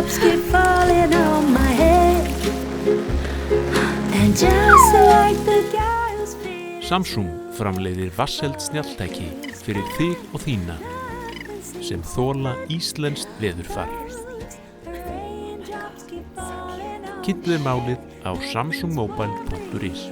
Raindrops keep falling on my head. And just like the guy who's feeling Samsung framleiðir vatnseld snjalltæki fyrir þig og þína sem þola íslenskt veðurfar. Kynntu þér málið á samsungmobile.is.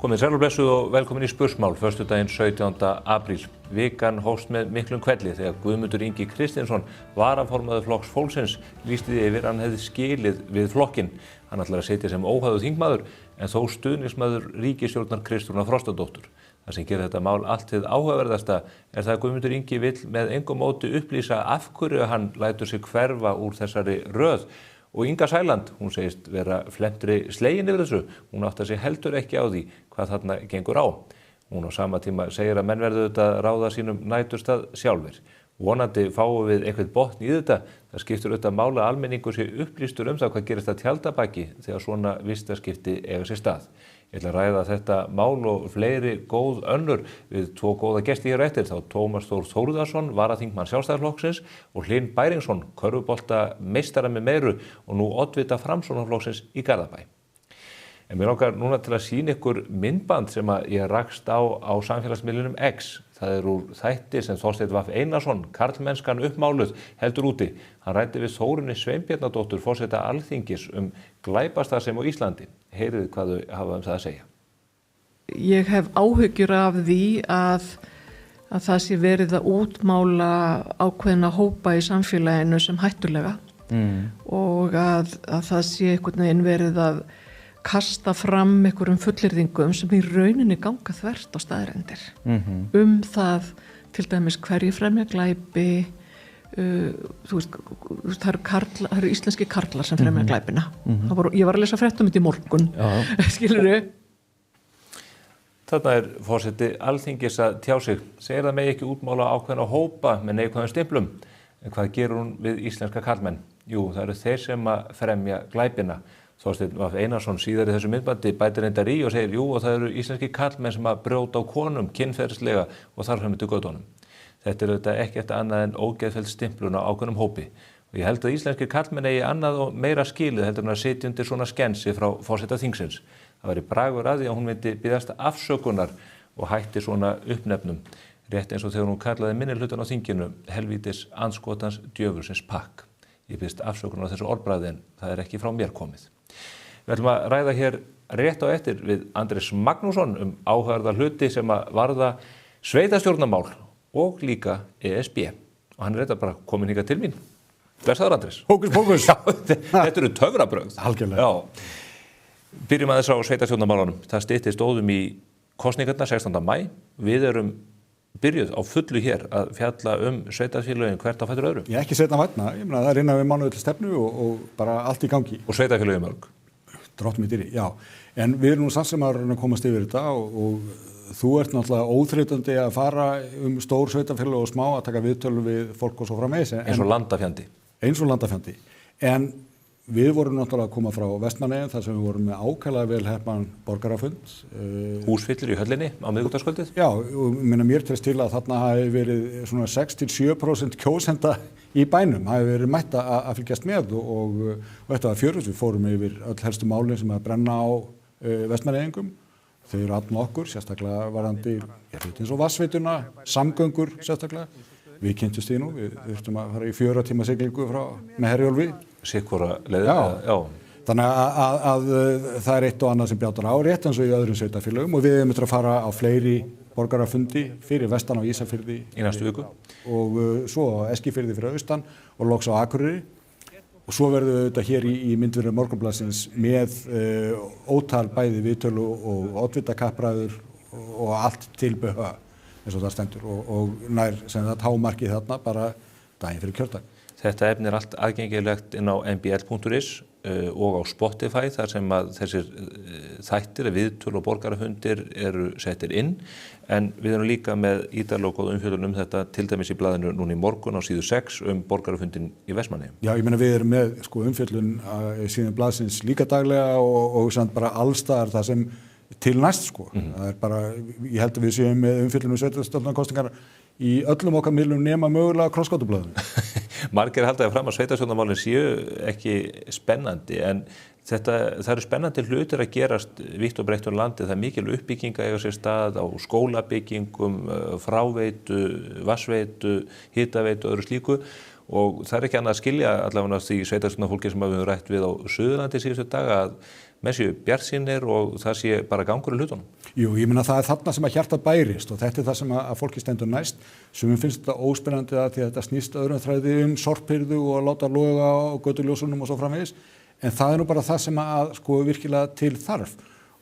Komið sæl og blessuð og velkomin í Spursmál, föstudaginn 17. apríl. Vikan hófst með miklum hvelli þegar Guðmundur Ingi Kristinsson, varaformaður Flokks fólksins, lýsti því yfir hann hefði skilið við flokkinn. Hann ætlar að sitja sem óháður þingmaður en þó stuðningsmaður ríkisstjórnar Kristrúnar Frostadóttur. Það sem gerir þetta mál allt hið áhugaverðasta er það að Guðmundur Ingi vill með engu móti upplýsa af hverju hann lætur sig hverfa úr þessari röð. Og Inga Sæland, hún segist vera flentri slegin yfir þessu. Hún áttar sig heldur ekki á því hvað þarna gengur á. Hún á sama tíma segir að menn verðu auðvitað að ráða sínum næturstað sjálfir. Vonandi fáum við eitthvað botn í þetta. Það skiptir auðvitað máli að almenningur sé upplýstur það hvað gerist að tjaldabaki þegar svona vistaskipti eiga sér stað. Ég ætla að ræða þetta mál og fleiri góð önnur við tvo góða gesti hér eftir, þá Tómas Þór Þórðarson, varaþingmann Sjálfstæðisflokksins og Hlyn Bæringsson, körfubolta meistara með meiru og nú oddvita Framsóknarflokksins í Garðabæ. En mér langar núna til að sýna ykkur myndband sem ég rakst á samfélagsmiðlunum X. Það er úr þætti sem Þorsteinn V. Einarsson, karlmennskan uppmáluð, heldur úti. Hann ræddi við Þórunni Sveinbjarnardóttur, forseta Alþingis, glæpastarfsemi á Íslandi. Heyrið hvað þau hafa það að segja. Ég hef áhyggjur af því að það sé verið að útmála ákveðna hópa í samfélaginu sem hættulega og að það sé einhvern veginn verið að kasta fram einhverjum fullyrðingum sem í rauninni ganga þvert á staðreyndir það til dæmis hverju fremja glæpi, þú veist, það eru íslenski karlar sem fremja glæpina. Ég var að lesa fréttum þetta í morgun, skilurðu? Þarna er forseti Alþingis að tjá sig. Segir það megi ekki útmála ákveðna hópa með neikvæðum stimplum. En hvað gerur hún við íslenska karlmenn? Jú, það eru þeir sem að fremja glæpina. Þorsteinn V. Einarsson síðar í þessu myndbandi bætir reyndar í og segir jú og það eru íslenski karlmenn sem að brjóta á konum kynferðislega og þar fram til götunum. Þetta er auðvitað ekkert annað en ógeðfelld stimplun á ákveðnum hópi. Og ég held að íslenski karlmenn eigi annað og meira skilið heldur en að sitja undir svona skensi frá forseta þingsins. Það væri bragur að því að hún myndi biðjast afsökunar og hætti svona uppnefnum. Rétt eins og þegar hún kallaði minnihlutann á þinginu helvítis andskotans djöfulsins pakk. Ég biðst afsökunar á þessu orðbragði en það er ekki frá mér komið. Við ætlum að ræða hér rétt á eftir við Andrés Magnússon áhugaverða hluti sem að varða sveitarstjórnarmál og líka ESB. Og hann er þetta bara komin hingað til mín. Blessaður Andrés. Hókus. Já, þetta eru töfrabrögð. Algjörlega. Já. Byrjum aðeins á sveitarstjórnarmálunum. Það styttist óðum í kosningarnar 16. maí. Við erum byrjuð á fullu hér að fjalla sveitarfélögin hvert á fætur öðru. Ég ekki setna vænna. Ég meina það er innan við mánuði til stefnu og bara allt í gangi. Og sveitarfélögin mörg. Drottinn minn dýri, já. En við erum nú samt sem að komast yfir þetta og þú ert náttúrulega óþreytandi að fara stór sveitarfélög og smá að taka viðtölu við fólk og svo framvegis. Eins og landafjandi. Eins og landafjandi. En við vorum náttúrulega að koma frá Vestmannaeyjum þar sem við vorum með ákaflega vel heppnaðan borgarafund. Húsfyllir í höllinni á miðvikudagskvöldið? Já, og mér treyst til að þarna hafi verið svona 6-7% kjósenda í bænum, hafi verið mætt að fylgjast með og þetta var fjörus. Við fórum yfir öll helstu málin sem að brenna á Vestmannaeyingum. Þau eru allan okkur, sérstaklega varðandi eins og vatnsveituna, samgöngur sérstaklega. Við kynntumst því nú, við þurftum að fara í 4 tíma siglingu með Herjólfi. Sikkvora leiðir, já. Þannig að það er eitt og annað sem bjátar á rétt eins og í öðrum sveitarfélögum og við erum að fara á fleiri borgarafundi fyrir vestan á Ísafirði í næstu viku og svo á Eskifirði fyrir austan og loks á Akureyri og svo verðum við þetta hér í myndveru Morgunblaðsins með ótal bæði viðtölu og oddvitakappræður og allt tilbehör eins og það stendur og nær sem það hámarkið þarna bara daginn fyrir kjördag. Þetta efni er allt aðgengilegt inn á mbl.is. og á Spotify þar sem að þessir þættir, viðtöl og borgarafundir eru settir inn, en við erum líka með ítarlega og góða umfjöllun þetta til dæmis í blaðinu núna í morgun á síðu 6 borgarafundin í Vestmannaeyjum. Já, ég meina við erum með umfjöllun síðan blaðsins líka daglega og samt bara allstaðar það sem til næst Það er bara, ég held að við séum með umfjöllun sveitarstjórnarkosningar í öllum okkar miðlum nema mögulega krossgátublaðinu. Margir halda fram að sveitarstjórnarmálin séu ekki spennandi, en það eru spennandi hlutir að gerast vítt og breitt um landið. Það er mikil uppbygging að eiga sér stað á skólabyggingum, fráveitu, vatnsveitu, hitaveitu og öðru slíku, og það er ekki annað að skilja allavega því sveitarstjórnarfólki sem við höfum rætt við á Suðurlandi síðustu daga að menn séu bjartsýnir og það sé bara gangur í hlutunum. Jú, ég meina það er þarna sem að hjartað bærist og þetta er það sem að fólki stendur næst. Sumum finnst þetta óspennandi að því að þetta snýst öðrum þræði þorpirðu og að láta loga á götuljósunum og svo framvegis, en það er nú bara það sem að virkilega til þarf.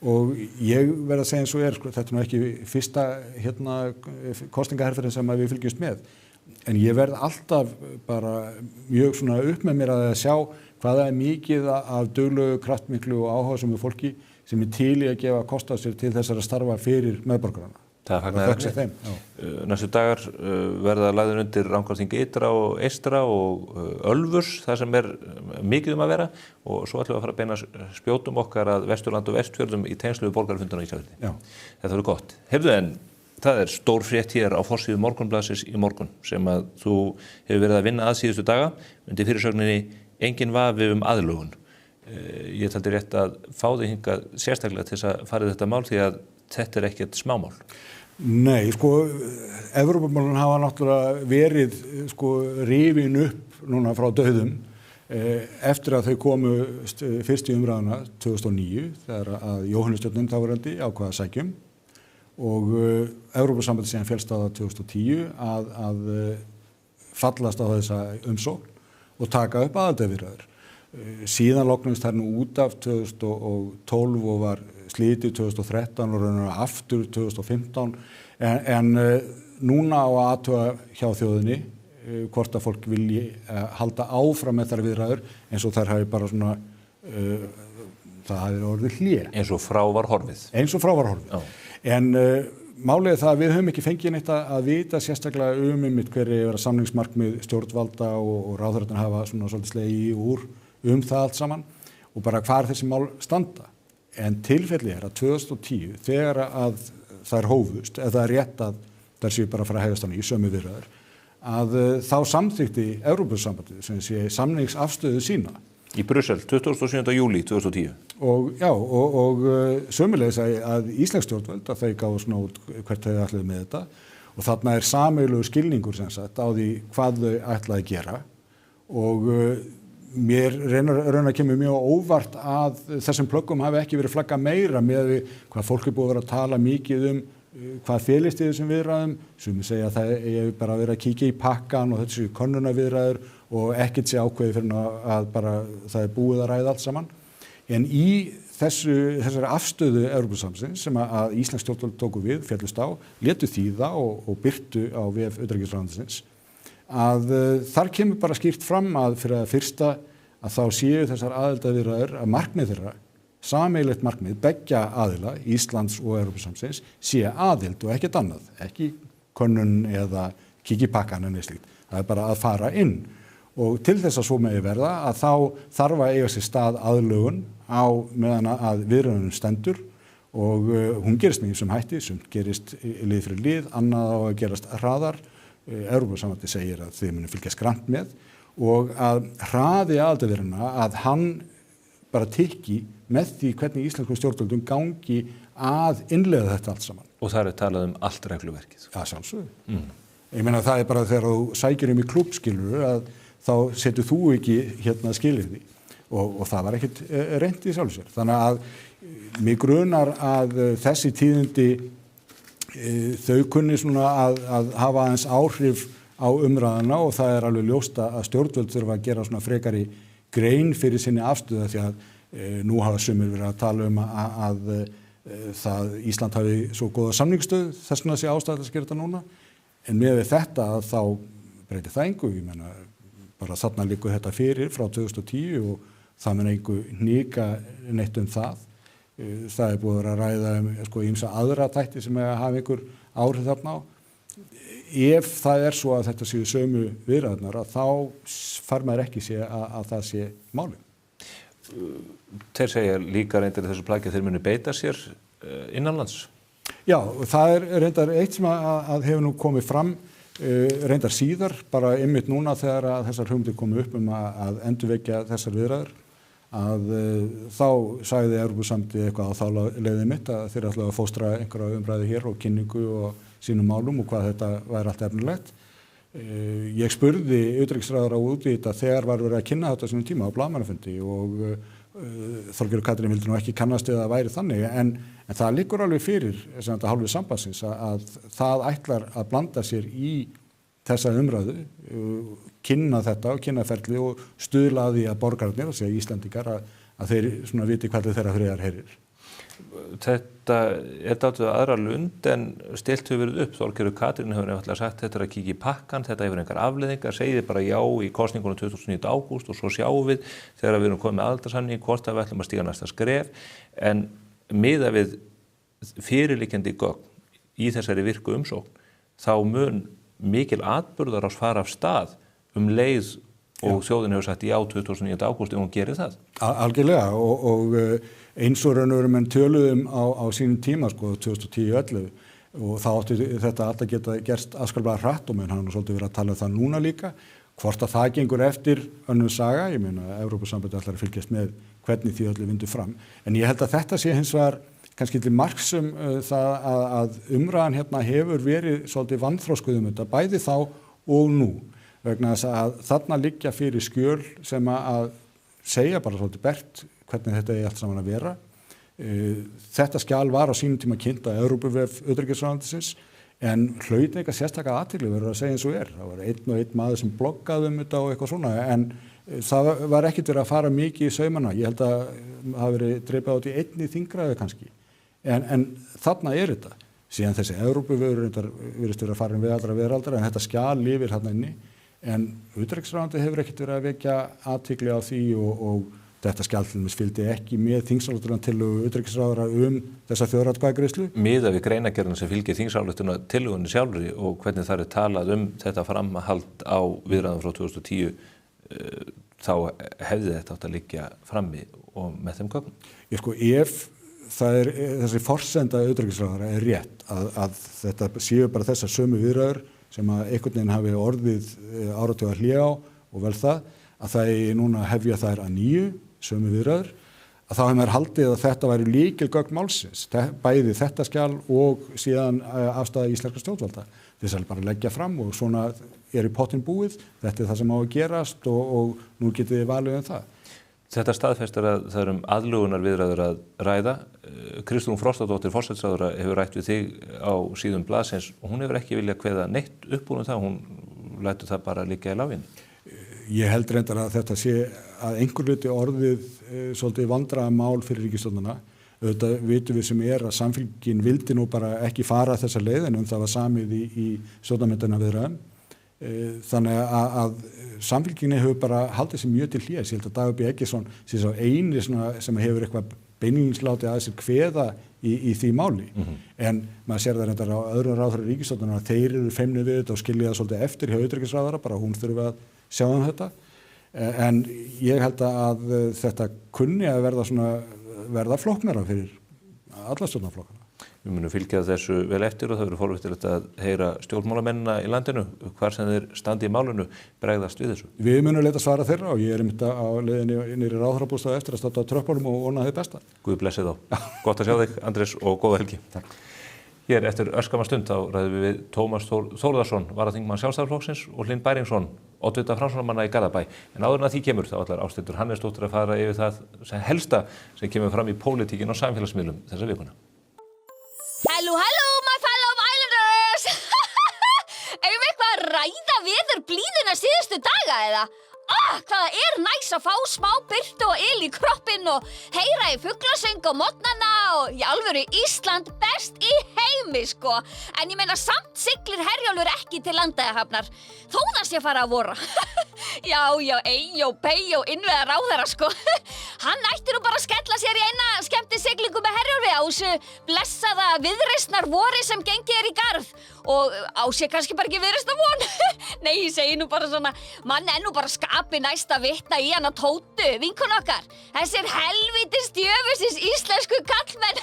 Og ég verð að segja eins og þetta er nú ekki fyrsta kosningaherferðin sem við fylgjumst með, en ég verð alltaf bara mjög svona upp með mér að sjá hvaða er mikið af duglegu, kraftmiklu og áhugasömu fólki sem er til í að gefa kost á sér til þessara starfa fyrir meðborgarana. Það er fagnaðarefni. Næstu dagar verða lagðir undir Rangárþing ytra og eystra og Ölfus, það sem er mikið að vera, og svo ætlum við að fara að beina spjótum okkar að Vesturland og Vestfjörðum í tengslu við borgarafundina á Ísafirði. Þetta verður gott. Heyrðu, en það er stór frétt hér á forsíðu Morgunblaðsins í morgun sem að þú hefur verið að vinna að síðustu daga undir fyrirsögninni Engin vafi aðlögun. Ég taldi rétt að fá þig hingað sérstaklega til þess að fara í þetta mál því að þetta er ekkert smámál. Nei, Evrópumálin hafa náttúrulega verið rifin upp núna frá dauðum eftir að þau komu fyrst í umræðuna 2009 þegar að Jóhannestjórnin þáverandi ákvaða sækjum og Evrópusambandið síðan féllst á það 2010 að fallast á þessa umsókn og taka upp aðildarviðræður. Síðan lognuðust þær nú út af 2012 og var slitið 2013 og raunar aftur 2015 en núna á að athuga hjá þjóðinni hvort að fólk vilji halda áfram með þær viðræður eins og þær hafi bara svona það hafi orðið hlé. Eins og frá var horfið. En málið er það að við höfum ekki fengið neitt að vita sérstaklega hverju vera samningsmarkmið stjórnvalda og ráðherrarnir hafa svona svolítið slegið úr það allt saman og bara hvar þessi mál standa. En tilfellið er að 2010 þegar að þær hófust, eða það er rétt að þær séu bara að fara að hefjast í sömu viðræður, að þá samþykkti Evrópusambandið sem sé samningsafstöðu sína. Í Brussel, 27. júlí 2010. Og sömulegis að íslensk stjórnvöld að þau gáðu svona út hvert þau ætluðu með þetta og þarna er sameiginlegur skilningur sem sagt á því hvað þau ætlaðu að gera og mér raunar að kemur mjög óvart að þessum plöggum hafi ekki verið flaggað meira með hvað fólk er búið að vera að tala mikið hvað felist í þessum viðræðum, sumir segja að það er bara að vera að kíkja í pakkan og þessu könnunarviðræður og ekkert sé ákveðið fyrir að bara það er búið að ræða allt saman. En í þessari afstöðu Evrópusambandsins sem að íslensk stjórnvöld tóku við, féllust á, létu þýða og birtu á vef utanríkisráðuneytisins að þar kemur bara skýrt fram að fyrir að fyrsta að þá séu þessar aðildarviðræður að markmið þeirra sameiginlegt markmið beggja aðila, Íslands og Evrópusambandsins, sé aðild og ekkert annað, ekki könnun eða kíkja í pakkan en slíkt. Það er bara að fara inn. Og til þess að svo megi verða að þá þarf að eiga sér stað aðlögun á meðan að viðræðunum stendur og hún gerist með ýmsum hætti, sumt gerist lið fyrir lið, annað á að gerast hraðar. Evrópusambandið segir að þið munu fylgjast grannt með og að hraði aðildarviðræðna að hann bara tikki með því hvernig íslenskum stjórnvöldum gangi að innleiða þetta allt saman. Og það er talað allt regluverkið. Já, sjálfsögðu. Ég meina það er bara þegar þú sækir í klúbb skilur að þá setur þú ekki skilyrði og það var ekkert reynt í sjálfu sér. Þannig að mig grunar að þessi tíðindi þau kunni svona að hafa aðeins áhrif á umræðuna og það er alveg ljóst að stjórnvöld þurfa að gera svona frekari grein fyrir sinni afstöðu því að nú hafa sumir verið að tala að það Ísland hafi svo góða samningsstöðu þess vegna sé ástæða að gera þetta núna en með þetta að þá breytir það engu, ég meina bara þarna liggur þetta fyrir frá 2010 og það mun engu hnika neitt það. Það búið að ræða sko ýmsa aðra þætti sem hafa einhver áhrif þarna á. Ef það svo að þetta séu sömu viðræðurnar þá fær maður ekki sé að það sé málið. Þeir segja líka reyndar þessu plaggi að þeir muni beita sér innanlands. Já, það reyndar eitt sem að hefur nú komið fram reyndar síðar, bara einmitt núna þegar að þessar hugmyndir komu upp að endurvekja þessar viðræður, að þá sagði Evrópusambandið eitthvað á þá leiðið mitt að þeir ætlaðu að fóstra einhverja umræðu hér og kynningu og sínum málum og hvað þetta væri allt efnilegt. Ég spurði utanríkisráðherra út í þetta þegar var verið að kynna þetta sínum tíma á blaðamannafundi og Þorgerður Katrín vildi nú ekki kannast við að það væri þannig en það liggur alveg fyrir að hálfu sambandsins að það ætlar að blanda sér í þessa umræðu, kynna þetta og kynna ferli og stuðla að því að borgararnir, að segja Íslendingar, að þeir svona viti hvað þeirra friðar heyrir. Þetta dálítið aðra lund en stillt hefur verið upp. Þorgerður Katrín hefur nefnilega sagt þetta að kíkja í pakkan, þetta hefur engar afleiðingar, segið bara já í kosningunum 29. ágúst og svo sjáum við þegar við erum komið með aðildarsamning hvort að við ætlum að stíga næsta skref en miðað við fyrirliggjandi gögn í þessari virku umsókn þá mun mikil atburðarás fara af stað leið og þjóðin hefur sagt já 29. ágúst ef hún gerir það. Algjörlega og eins og raun og veru menn töluðum á sínum tíma sko 2010-11 og þá átti þetta alltaf geta gerst afskaplega hratt og menn hann svolítið verið að tala um það núna líka. Hvort að það gengur eftir önnur saga, ég meina Evrópusambandið ætlar að fylgjast með hvernig því öllu vindur fram. En ég held að þetta sé hins vegar kannski til marks það að umræðan hérna hefur verið svolítið vanþróskuð þetta bæði þá og nú. Vegna þess að þarna liggja fyrir skjöl sem að segja bara svolítið bert hvernig þetta allt saman að vera. Þetta skjal var á sínum tíma kynnt á Evrópuvef utanríkisráðuneytisins en hlaut eitthvað sérstaka athygli verður að segja eins og Það var einn og einn maður sem bloggaði þetta og eitthvað svona en það var ekkert verið að fara mikið í saumana. Ég held að það hafi verið dreipað át í einni þingræðu kannski. En þarna þetta. Síðan þessi Evrópuvefur virðist verið að fara við allra veraldra en þetta skjal lifir þarna inni. En utanríkisráðuneytið hefur ekkert verið að vekja athygli á því og þetta skjal til dæmis fylgdi ekki með þingsályktunartillögu utanríkisráðherra þessa þjóðaratkvæðagreiðslu. Miðað við greinargerðina sem fylgir þingsályktunartillögunni sjálfri og hvernig það talað þetta framhald á viðræðum frá 2010 þá hefði þetta átt að liggja frammi og með þeim gögnum. Sko ef það þessi forsenda utanríkisráðherra rétt að þetta séu bara þessar sömu viðræður sem að einhvern veginn hafi orðið áratuga hlé á og vel það að það núna hefja þær að nýju sömu viðræður að þá hefur maður haldið að þetta væri lykilgögn málsins bæði þetta skjal og síðan afstaða íslenskra stjórnvalda þess að bara leggja fram og svona í pottinn búið þetta það sem á að gerast og nú getið þið valið það. Þetta staðfestir að það aðlugunar viðræður að ræða. Kristrún Frostadóttir forsætisráðherra hefur rætt við þig á síðum blaðsins og hún hefur ekki viljað kveða neitt upp úr það, hún lætur það bara liggja í láginni. Ég held reyndar að þetta sé að einhver hluti orðið svolítið vandræðamál fyrir ríkisstjórnina. Auðvitað vitum við sem að Samfylkingin vildi nú bara ekki fara þessa leið en það var samið í stjórnarmyndunarviðræðum. Þannig að Samfylkinginni hefur bara haldið sér mjög til hlés. Ég held að Dagur B. Eggertsson sé sá eini sem hefur eitthvað beinlínis látið að sér kveða í því máli. En maður sér það reyndar á öðrum ráðherra ríkisstjórnar að þeir eru feimnir við þetta og skilja það svolítið eftir hjá utanríkisráðherra, bara hún þurfi að sjá þetta. En ég held að þetta kunni að verða flóknara fyrir alla stjórnarflokkana. Við munum fylgja þessu vel eftir og það verður forvittilegt að heyra stjórnmálamennina í landinu, hvar sem þeir standi í málinu, bregðast við þessu. Við munum leita svara þeirra og ég einmitt á leiðinni niðri ráðherrabústaði eftir að standa á tröppunum og vona þið besta. Guð blessi þá. Gott að sjá þig, Andrés, og góða helgi. Takk. Hér eftir örskamma stund þá ræðum við Tómas Þórðarson, varaþingmann Sjálfstæðisflokksins og Hlyn Bæringsson, oddvita Framsóknarmanna í Garðabæ. En áður en að því kemur þá ætlar Ásthildur Hannesdóttir að fara yfir það sem helsta sem kemur fram í pólitíkin og samfélagsmiðlum þessa vikuna. Hello, my fellow islanders! Eigum við eitthvað að ræða veðurblíðuna síðustu daga eða? Hvað það næs að fá smá birtu og yl í kroppinn og heyra í fuglasöng á morgnana og í alvöru Ísland best í heimi, sko. En ég meina samt siglir Herjólfur ekki til Landeyjahafnar, þó það sé að fara að vora. Já, Eyjó, Beyjó, innviðar ráðherra, sko. Hann ætti nú bara að skella sér í eina skemmtisiglingu með Herjólfi á þessu blessaða viðreisnar vori sem gengið í garð. Og á sér kannski bara ekki viðreisnar von. Nei, ég segi nú bara svona, mann nú bara skapi næst að vitna í hana Tótu, vinkonu okkar. Þessir helvítis djöfusins íslensku kallmenn.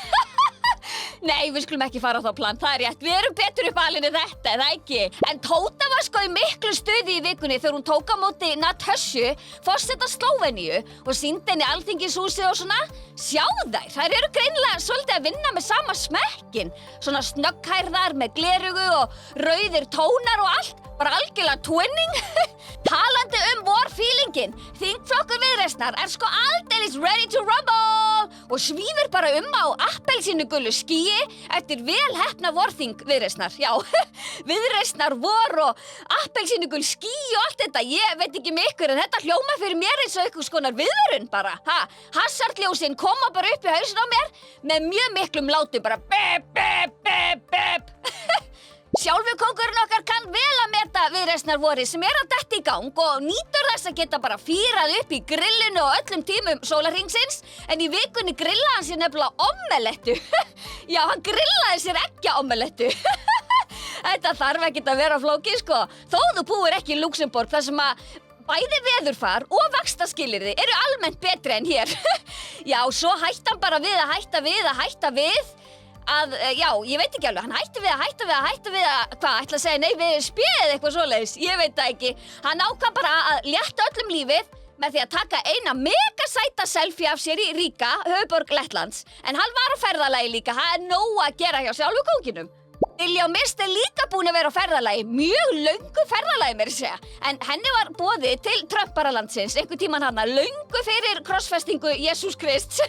Nei, við skulum ekki fara á þá plan, það rétt. Við erum betur upp alinn en þetta, eða ekki? En Tóta var sko í miklu stuði í vikunni þegar hún tók á móti Natasju, forseta Slóveníu, og sýndi henni Alþingishúsið og svona. Sjá þær eru greinilega svolítið að vinna með sama smekkin. Svona snögghærðar með glerugu og rauðir tónar og allt. Bara algjörlega twinning. Talandi vorfílingin, þingflokkur Viðreisnar sko aldeilis ready to rumble og svífur bara á appelsínugulu skýi eftir vel heppna vorþing Viðreisnar. Já, Viðreisnar vor og appelsínugul ský og allt þetta. Ég veit ekki með ykkur en þetta hljóma fyrir mér eins og einhvers konar viðvörun bara. Hassarljósin koma bara upp í hausinn á mér með mjög miklum látum bara bep, bep, bep, bep. Sjálfur kóngurinn okkar kann vel að meta Viðreisnarvorið sem að detta í gang og nýtur þess að geta bara fýrað upp í grillinu og öllum tímum sólarhringsins, en í vikunni grillaði hann sér nefnilega omelettu. Já, hann grillaði sér omelettu. Þetta þarf ekkert að vera flókið, sko. Þó þú búir ekki í Luxemborg þar sem að bæði veðurfar og vaxtaskilyrði eru almennt betri en hér. Já, svo hætti hann bara við að hætta við. Ég veit ekki alveg, hann hætti við að, hvað, ætla að segja nei við spjöð eitthvað svoleiðis, ég veit það ekki. Hann ákvað bara að létta öllum lífið með því að taka eina megasæta selfie af sér í Riga, höfuðborg Lettlands. En hann var á ferðalagi líka, það nóg að gera hjá sjálfu kónginum. Diljá Mist líka búin að vera á ferðalagi, mjög löngu ferðalagi meira að segja. En henni var boðið til Trumparalandsins einhvern tímann hana, löngu fyrir krossfestingu Jesús Krists.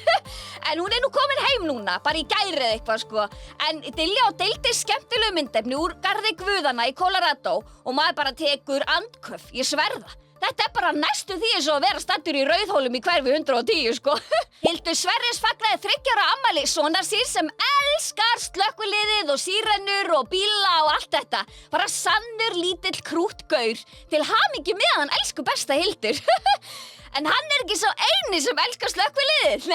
En hún nú komin heim núna, bara í gæri eða eitthvað, sko. En Diljá deildi skemmtilegu myndefni úr garði Guðanna í Colorado og maður bara tekur andköf, ég sverða. Þetta bara næstu því eins og að vera staddur í Rauðhólum í hverfi 110, sko. Hildur Sverris fagnaði 3 ára afmæli sonar sín sem elskar slökkviliðið og sírennur og bíla og allt þetta. Bara sannur lítill krúttgaur. Til hamingju með hann elsku besta Hildur. En hann ekki sá eini sem elskar slökkviliðið.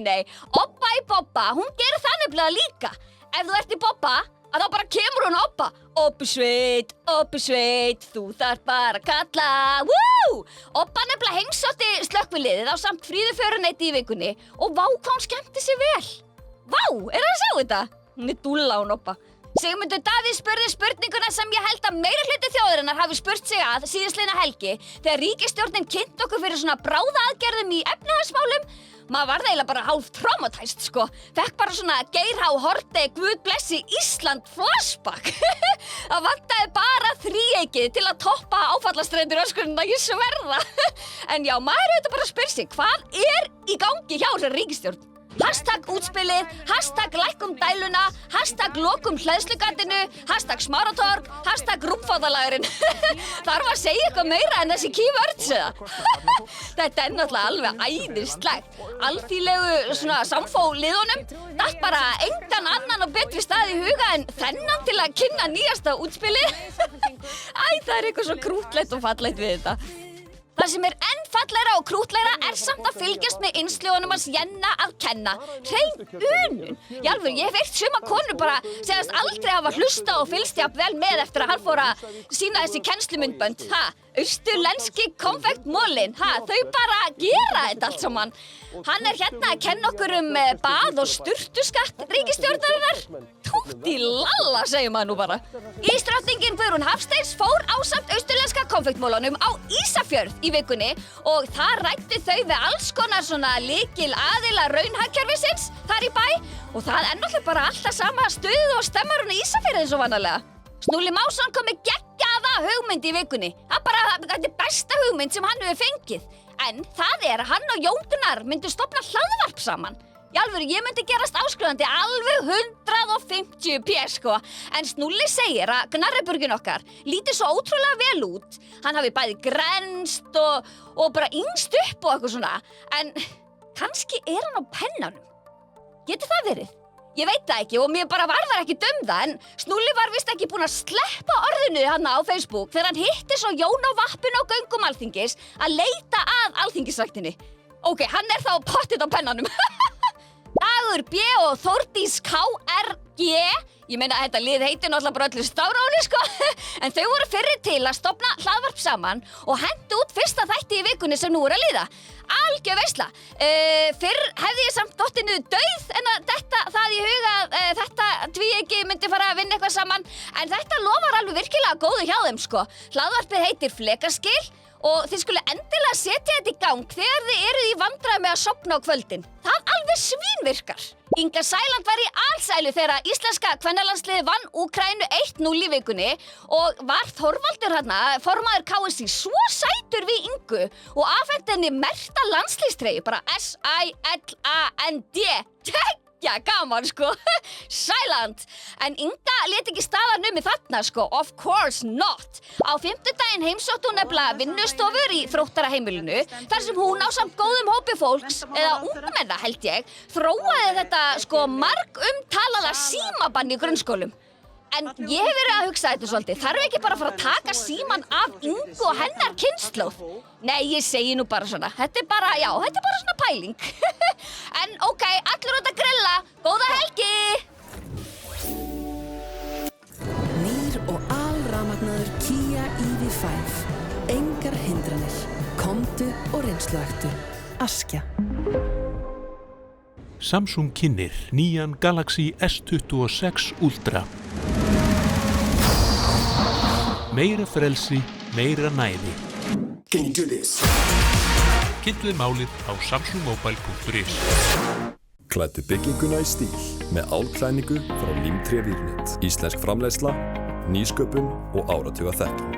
Nei. Obba í Bobba, hún gerir það nefnilega líka. Ef þú ert í Bobba, að þá bara kemur hún Obba. Obbi sveit, þú þarf bara að kalla. Woo! Obba nefnilega heimsótti slökkviliðið á samt Fríðuföruneyti í vikunni og vá hvað hún skemmti sér vel. Vá, það að sjá þetta? Hún dúlla hún Obba. Sigmundur Davíð spurði spurninguna sem ég held að meirihluti þjóðarinnar hafi spurt sig að síðastliðna helgi þegar ríkisstjórnin kynnt okkur fyrir svona bráðaaðgerðum í efnahagsmálum. Maður var eiginlega bara hálf traumatized, sko. Fekk bara svona Geir H. Haarde, Guð blessi Ísland flashback. Það vantaði bara þríeykið til að toppa áfallastreitur öskunina, ég sverða. En já, maður auðvitað bara spyr sig, hvað í gangi hjá þessari ríkisstjórn? Hashtag útspilið, hashtag lækkum dæluna, hashtag lokum hleðslugatinu, hashtag smáratorg, hashtag rúmfóðalagurinn. Þarf að segja eitthvað meira en þessi keywords eða? Þetta náttúrulega alveg æðislegt. Alþýðlegu svona samfóliðunum, datt bara engan annan og betri stað í huga en þennan til að kynna nýjasta útspilið. Það eitthvað svo krútlegt og fallegt við þetta. Það sem enn fallegra og krútlegra samt að fylgjast með innsljóðunum hans Jenna að kenna. Hrein unun. Jálfur, ég hef heyrt suma konur bara segast aldrei hafa hlusta og fylgst jafn vel með eftir að hann fór að sýna þessi kennslumyndbönd. Austurlenski konfektmólin. Þau bara gera þetta allt saman. Hann hérna að kenna okkur bað og sturtuskatt ríkisstjórnarinnar. Tóti lalla, segir maður nú bara. Ísdrottningin Guðrún Hafsteins fór ásamt austurlenska konfektmólunum á Ísafjörð í vikunni og þar ræddu þau við alls konar svona lykil aðila raunhagkerfisins þar í bæ og það náttúrulega bara alltaf sama stuð og stemmar hún í Ísafjörð eins og vanalega. Snúli Másson kom með geggjaða hugmynd í vikunni. Þetta besta hugmynd sem hann hefur fengið. En það að hann og Jón Gunnar myndu stofna hlaðvarp saman. Í alvöru, ég myndi gerast áskrifandi alveg 150 p, sko. En Snúlli segir að gnarriburgin okkar líti svo ótrúlega vel út. Hann hafi bæði grenst og bara yngst upp og eitthvað svona. En kannski hann á pennanum. Getur það verið? Ég veit það ekki og mér bara varðar ekki það, en Snúlli var vist ekki búinn að sleppa orðinu hana á Facebook þegar hann hitti svo Jón á vappinu á göngum Alþingis að leita að Alþingisræktinni. Ok, hann þá pottið á pennanum. Dagur B og Þórdís KRG, ég meina að þetta lið heitir náttúrulega bara öllu stafróni, sko, en þau voru fyrri til að stofna hlaðvarp saman og hentu út fyrsta þætti í vikunni sem nú að líða. Algjör veisla. Fyrr hefði ég samt dottið niður dauð en að það í huga að þetta tvíeyki myndi fara að vinna eitthvað saman, en þetta lofar alveg virkilega góðu hjá þeim, sko. Hlaðvarpið heitir Flekaskil og þið skulu endilega setja þetta í gang þegar þið eruð í vandræði með að sofna á kvöldin. Það alveg svínvirkar. Inga Sæland var í alsælu þegar íslenska kvennalandsliðið vann Úkraínu 1-0 í vikunni og var Þorvaldur formaður KSÍ svo sætur við Ingu og afhenti henni merkta landslýstreyju, bara S-I-L-A-N-D. Já, gaman, sko. Sæland. En Inga lét ekki staðar numið þarna, sko. Of course not. Á fimmtudaginn heimsótti hún nefnilega vinnustofur í Þróttaraheimilinu, þar sem hún ásamt góðum hópi fólks, eða ungmenna held ég, þróaði þetta, sko, margumtalaða símabann í grunnskólum. En ég hef verið að hugsa þetta svolítið. Þarf ekki bara að fara að taka síman af Ingu og hennar kynslóð? Nei, ég segi nú bara svona. Þetta er bara svona pæling. En ok, allir út að grilla. Góða helgi! Nýr og alrafmagnaður Kia EV5. Engar hindranir. Komdu og reynsluaktu. Askja. Samsung kynnir nýjan Galaxy S26 Ultra. Meira frelsi, meira næði. Can you do this? Kynntuð málið á samsungmobile.is. Klæddu bygginguna í stíl með álklæningu frá Límtré Vírnet. Íslensk framleiðsla, nýsköpun og áratuga þekking.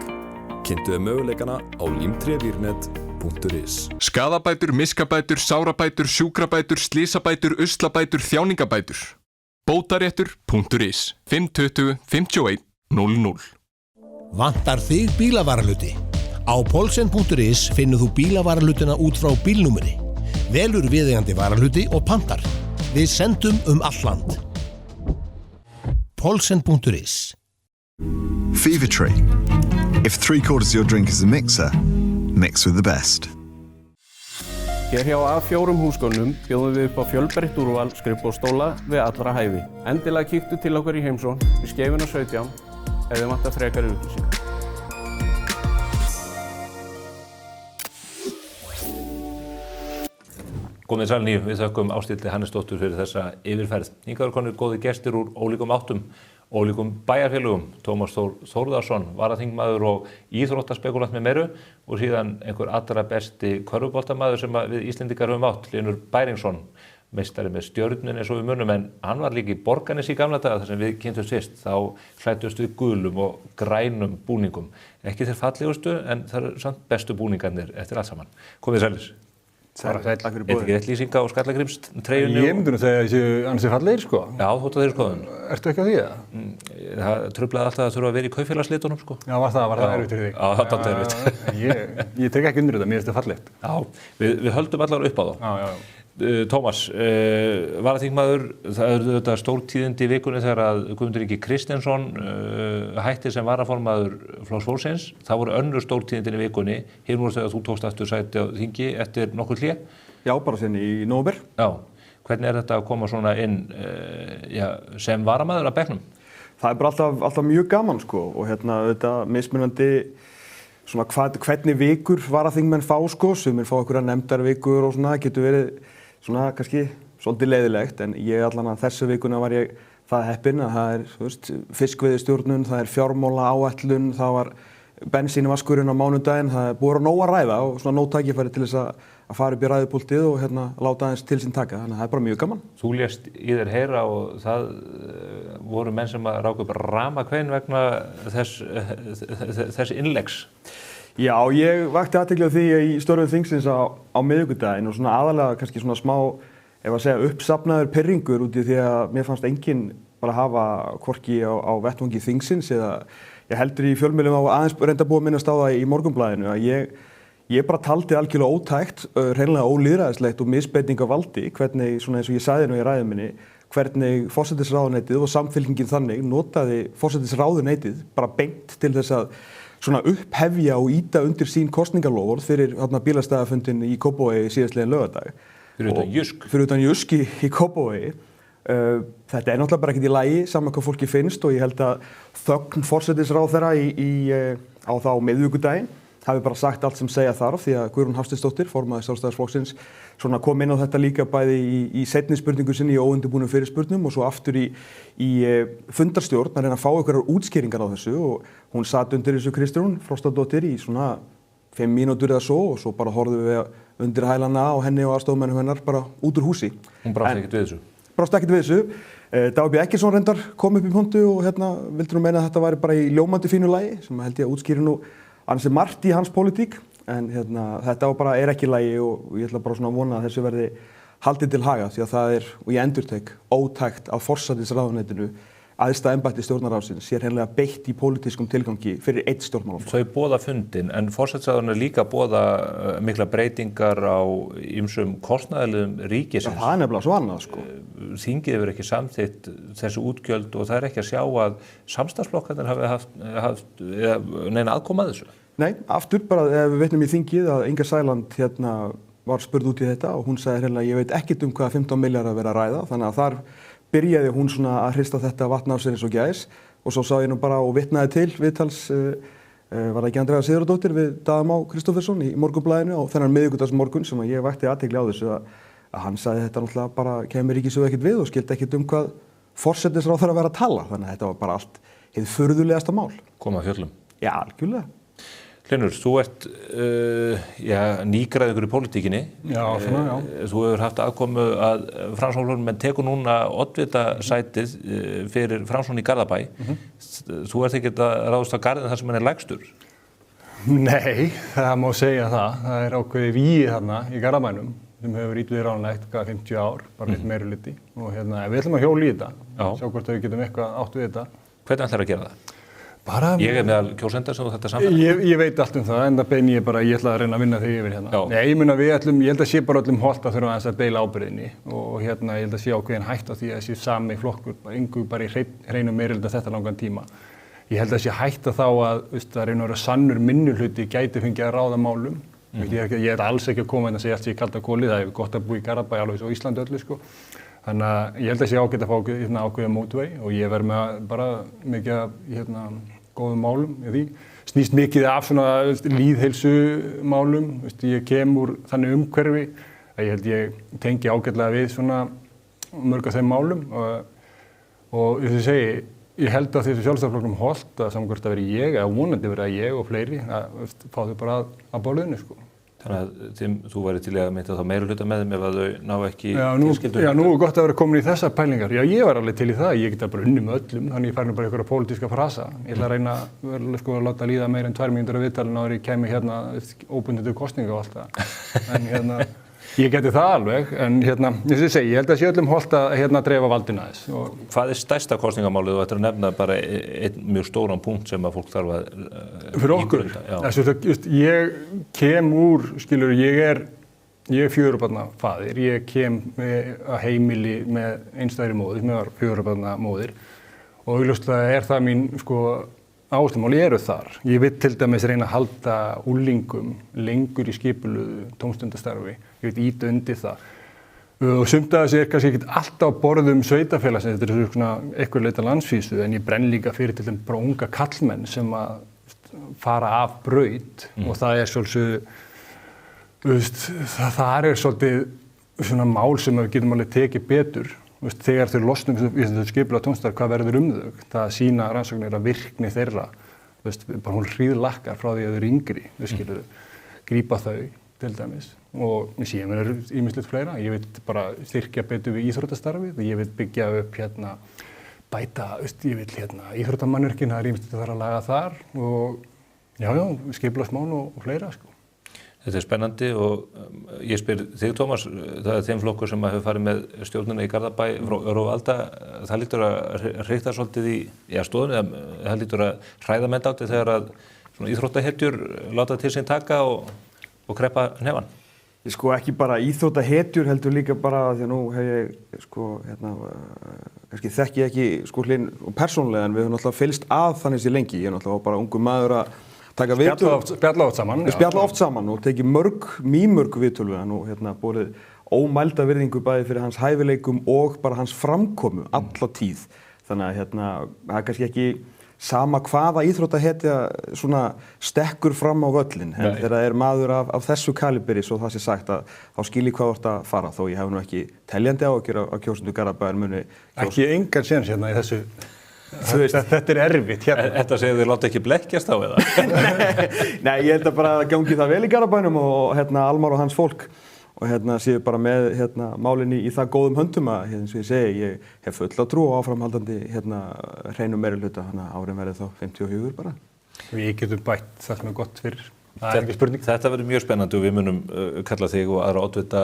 Kynntuðu möguleikana á limtrevírnet.is. Skaðabætur, miskabætur, sárabætur, sjúkrabætur, slysabætur, uslabætur, þjáningabætur. Bótaréttur.is 520 51 00. Vantar þig bílavarahluti? Á Polsen.is finnur þú bílavarahlutina út frá bílnúmeri. Velur viðeigandi varahluti og pantar. Við sendum all land. Polsen.is. Fever Tree. If 3/4 of your drink is a mixer, mix with the best. Hér hjá A4 húsgögnum bjóðum við upp á fjölbreytt úrval skrifborðsstóla við allra hæfi. Endilega kíktu til okkar í heimsókn við Skeifuna 17 ef þið vantar frekari upplýsingar. Komið sæl nýju, við þökkum Ástildi Hannesdóttur fyrir þessa yfirferð. Hingað eru komnir góðir gestir úr ólíkum áttum, ólíkum bæjarfélögum. Tómas Þór Þórðarson, varaþingmaður og íþróttaspekulant með meiru og síðan einhver allra besti körfuboltamaður sem við Íslendingar höfum átt, Hlynur Bæringsson, meistari með Stjörnunni eins og við munum, en hann var líka í Borgarnesi í gamla daga þar sem við kynntumst fyrst. Þá klæddumst við gulum og grænum búningum. Ekki þeir fallegustu en það eru samt bestu búningarnir eftir allt saman. Komið sælir. Takk fyrir búið. Er ekki rétt lýsing á Skallagríms treyjunni? Ég myndi nú segja að þessi ansi fallegir, sko. Já, þú ert á þeirri skoðun. Ertu ekki á því, eða? Það truflaði alltaf að þurfa að vera í kaupfélagslitunum, sko. Já, var það erfitt fyrir þig? Já, það er erfitt. Ég tek ekki undir þetta, mér finnst þetta fallegt. Já, við höldum allar upp á þá. Já. Tómas, varaþingmaður, það eru þetta stórtíðindi í vikunni þegar að Guðmundur Ingi Kristinsson hætti sem varaformaður Flokks fólksins. Það voru önnur stórtíðindin í vikunni. Hér voru þau að þú tókst aftur sæti á þingi eftir nokkur hlé. Já, bara sen í nóvember. Já, hvernig þetta að koma svona inn sem varamaður að bekknum? Það er bara alltaf mjög gaman, sko, og þetta mismunandi svona hvernig vikur varaþingmenn fá, sko, sumir fá einhverja nefndarvikur og svona, getur verið svona kannski svolítið leiðilegt, en ég allan að þessu vikuna var ég það heppinn að það er, þú veist, fiskveiðistjórnun, það er fjármála áætlun, það var bensínvaskurinn á mánudaginn, það er búið að nóg að ræða og svona nóg tækifæri til þess að fara upp í ræðupúltið og láta aðeins til sín taka, þannig að það er bara mjög gaman. Þú lést í þér heyra og það voru menn sem að ráku upp ramakvein vegna þess innleggs. Já, ég vakti athygli á því í störfum þingsins á miðvikudaginn og svona aðalega kannski svona smá ef að segja uppsafnaður pirringur út í því að mér fannst enginn bara hafa hvorki á vettvangi þingsins eða ég heldur í fjölmiðlum á aðeins reynda búið að minnast á það í Morgunblaðinu að ég bara taldi algjörlega ótækt, hreinlega ólýðræðislegt og misbeiting á valdi, hvernig, svona eins og ég sagði nú í ræðu minni, hvernig forsætisráðuneytið og samfylkingin þannig notaði forsætisráðuneytið bara beint til þess að svona upphefja og ýta undir sín kosningaloforð fyrir bílastæðafundin í Kópavogi síðastliðinn laugardag. Fyrir utan Jysk í Kópavogi. Þetta er náttúrulega bara ekkert í lagi, saman hvað fólki finnst og ég held að þögn forsætisráðherra á þá miðvikudaginn hafi bara sagt allt sem segja þarf því að Guðrún Hafsteinsdóttir, formaður Sjálfstæðisflokksins, svona kom inn á þetta líka bæði í seinni spurningu sinni í óundirbúnum fyrirspurnum og svo aftur í fundarstjórn að reyna að fá einhverjar útskýringar á þessu og hún sat undir þessu Kristrún Frostadóttir í svona 5 mínútur eða svo bara horfðum við undir hælana á henni og aðstofamönnum hennar bara út úr húsi. Hún brást ekkert við þessu? Brást ekkert við þessu. Dagbjörn Eggertsson reyndar kom upp í pontu og vildi nú meina að þetta væri bara í ljómandi fínu lagi sem held ég að útskýri nú ansi margt í hans pólitík en þetta bara er ekki í lagi og ég ætla bara svona að vona að þessu verði haldið til haga því að það er, og ég endurtek, ótækt að forsætisráðuneytinu æðsta embætti stjórnarráðsins sé hreinlega beitt í pólitískum tilgangi fyrir einn stjórnmálaflokk. Þau boða fundin, en forsætisráðuneytinu líka boða mikla breytingar á ýmsum kostnaðarliðum ríkisins. Það er nefnilega svo annað, sko. Þingið hefur ekki samþykkt þessu útgjöld og það er ekki að sjá að samstarfsflokkarnir hafi haft neina aðkoma að þessu. Nei, aftur bara ef við vitnum í þingið að Inga Sæland var spurð út í þetta og hún sagði hreinlega ég veit ekkert hvað 15 milljarðar vera að ræða, þannig að þar byrjaði hún svona að hrista þetta vatn af sér eins og gæs og svo sá ég nú bara og vitnaði til viðtals, var það ekki Andrea Sigurðardóttir við Daða Má Kristófersson í Morgunblaðinu á þennan miðvikudagsmorgun sem ég vakti athygli á þessu að hann sagði þetta náttúrulega bara kemur ríkissjóði ekkert við og skildi ekkert hvað forsætisráðherra vera að tala, þannig að þetta var bara allt hið furðulegasta mál. Koma að fjöllum. Já, algjörlega. Hlynur, þú ert nýgræðingur í pólitíkinni. Já, svona, já. Þú hefur haft aðkomu að Framsóknarflokknum en tekur núna oddvitasætið fyrir Framsókn í Garðabæ. Þú ert ekkert að ráðast á garðin þar sem hann er lægstur? Nei, það má segja það. Það er ákveðið vígi þarna í Garðabænum sem hefur ítluði ránlegt 50 ár, bara litt meiri liti. Og við ætlum að hjóla í þetta, sjá hvort við getum eitthvað átt við þetta. Hvernig ætlar að gera það? Ég er meðal kjósenda sem þetta samfélag. Ég veit allt það, en það beini ég bara, ég ætla að reyna að vinna þau yfir hérna. Nei, ég held að sé bara öllum hollt að þurfa að deila ábyrgðinni og ég held að sé ákveðin hætt á því að þessi sami flokkur, engu bara í hreinum meirihluta þetta langan tíma. Ég held að sé hætt að þá að reyna að vera sannur minnihluti gæti fengið að ráða málum. Ég er alls ekki að koma inn að segja allt sé í kalda koli, það er gott að búa í Garðabæ alveg svo Íslandi öllu, sko. Þannig að ég held að sé ágætt að fá ákveðið mótveg og ég verð með bara mikið af góðum málum í því. Snýst mikið af svona lýðheilsumálum, ég kem úr þannig umhverfi að ég held ég tengi ágætlega við svona mörg af þeim málum og eins og ég segi, ég held að þessu Sjálfstæðisflokknum hollt að samkvæmt að veri ég, eða vonandi verið að ég og fleiri að fá þau bara að borðinu, sko. Þannig að þú væri til að mynda þá meirihluta með þeim ef að þau ná ekki tilskildum? Já, nú er gott að vera komin í þessar pælingar. Já, ég var alveg til í það. Ég geta bara unnið með öllum, þannig ég fær nú bara einhverja pólitíska frasa. Ég ætla að reyna að láta líða meir en 2 mínútur af viðtalinu áður ég kemi hérna óbundið til kosninga og allt það. En ég geti það alveg, en eins og ég segi, ég held að sé öllum hollt að dreifa valdina þess. Hvað er stærsta kosningamálið? Þú ættir að nefna bara einn mjög stóran punkt sem að fólk þarf að fyrir okkur. Ég kem úr, skilur, ég er 4 barna faðir, ég kem að heimili með einstæðri móðir, mér var 4 barna móðir og augljóslega er það mín, áherslumáli eru þar. Ég vil til dæmis reyna að halda úlingum lengur í skipulögðu tómstundastarfi. Ég vil ýta undir það. Og sumt af þessu er kannski ekkert alltaf borðum sveitafélagsins, þetta er svona eitthvað leita landsvísu, en ég brenn líka fyrir til þeim bara unga kallmenn sem að fara af braut og það er svolítið, það er svolítið svona mál sem við getum alveg tekið betur. Þegar þau losnum í þessu skipulögðu tómstundastarfi, hvað verður þau? Það sýna rannsóknir að virkni þeirra, bara hún hríðlakkar frá því að þau eru yngri, grípa þau til dæmis og síðan er ýmislegt fleira. Ég vil bara styrkja betur við íþróttastarfið, ég vil byggja upp bæta, ég vil íþróttamannvirkin, það er ýmislegt að fara að laga þar og skipulagsmál og fleira, sko. Þetta spennandi og ég spyr þig, Tómas, það þeim flokkur sem hefur farið með stjórnuna í Garðabæ frá Örófalda, það lítur að hrikta svolítið í stóðunni, það lítur að hræða menn dálítið þegar að svona íþróttahetjur láta til sín taka og kreppa hnefann. Ég ekki bara íþróttahetjur heldur líka bara því að nú hef ég kannski þekki ekki Hlyn og persónulega en við höfum náttúrulega fylgst að þannig sér lengi. Ég náttúrulega bara ungur maður að taka viðtöl. Spjalla oft saman. Við spjalla oft saman og tekið mýmörg viðtöl við hann og borið ómælda virðingu bæði fyrir hans hæfileikum og bara hans framkomu alla tíð. Þannig að það er kannski ekki sama hvaða íþróttahetja svona stekkur fram á völlin. En þegar það er maður af þessu kaliberi svo það sé sagt að þá skilji hvað þú ert að fara þó ég hef nú ekki teljandi áhyggjur á kjósendur Garðabæjar muni ekki engan séns í þessu. Þetta erfitt hérna. Þetta segir þið láta ekki blekkjast á eða? Nei, ég held að bara gangi það vel í Garðabænum og Almar og hans fólk og séu bara með málinni í það góðum höndum að eins og ég segi, ég hef full á trú og áframhaldandi hreinum meirihluta, árin verið þá 54 bara. Við getum bætt það sem gott fyrir. Það er ekki spurning. Þetta verður mjög spennandi og við munum kalla þig og aðra oddvita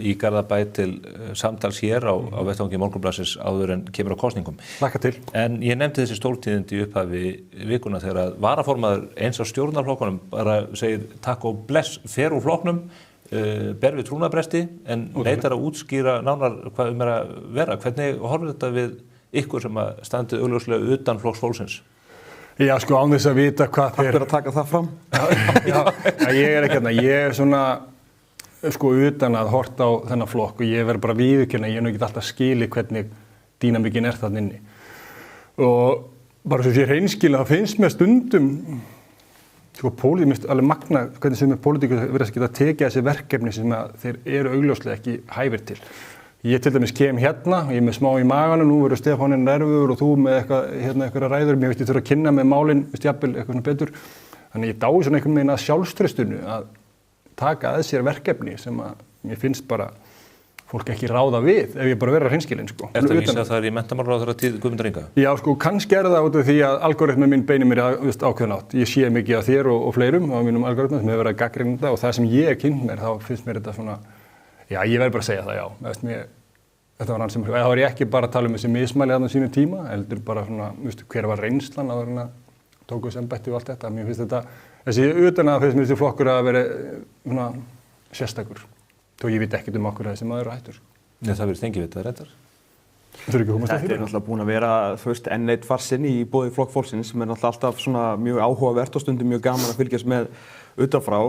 í Garðabæ til samtals hér á vettvangi Morgunblaðsins áður en kemur á kosningum. Hlakka til. En ég nefndi þessi stórtíðindi í upphafi vikuna þegar að varaformaður eins á stjórnarflokkunum bara segir takk og bless fer úr flokknum, ber við trúnaðarbresti en neitar að útskýra nánar hvað að vera. Hvernig horfir þetta við ykkur sem að standið augljóslega utan flokks fólksins? Já, án þess að vita hvað þeir... Takk fyrir að taka það fram. Já, ég er ekki ég er svona, utan að horta á þennan flokk og ég verð bara viðurkenna, ég ekki alltaf skili hvernig dýnamíkin þarna inni. Og bara svo sé hreinskilið, það finnst mér stundum, alveg magna hvernig sem pólitíkur verðast geta tekið þessi verkefni sem þeir eru augljóslega ekki hæfir til. Ég til dæmis kem hérna, ég er með smá í maganum, nú verður Stefáninn nervur og þú með eitthvað ræður, mér veist ég þurfa að kynna með málinn, jafnvel eitthvað svona betur. Þannig ég dái svona einhvern veginn að sjálfstraustinu að taka að sér verkefni sem að mér finnst bara fólk ekki ráða við ef ég bara verður hreinskilinn. Ertu að vísa það í menntamálaráðherra tíð Guðmundar Inga? Já, kannski það út af því að algoritmi minn beinir mér ákveðin átt. Ég sé mikið af þér og fleirum á mínum algoritmum sem hefur verið að gagnrýna þetta og það sem ég kynnt mér, þá finnst mér þetta svona, já, ég verð bara að segja það, já. Þetta var hann sem, það var ég ekki bara að tala þessi mismæli þarna sínum tíma, heldur bara svona, hver var reynslan áður en að tóku þessi embætti og allt þetta. Mér finnst þetta, utan að finnst mér þessi flokkur að vera svona sérstakur. Þó ég veit ekkert okkur að þessi maður er hættur. Nei, það verður þengivitað reyndar. Þetta er náttúrulega búin að vera enn eitt farsinn í boði flokk fólksins sem er náttúrulega alltaf svona mjög áhugavert og stundum mjög gaman að fylgjast með utanfrá.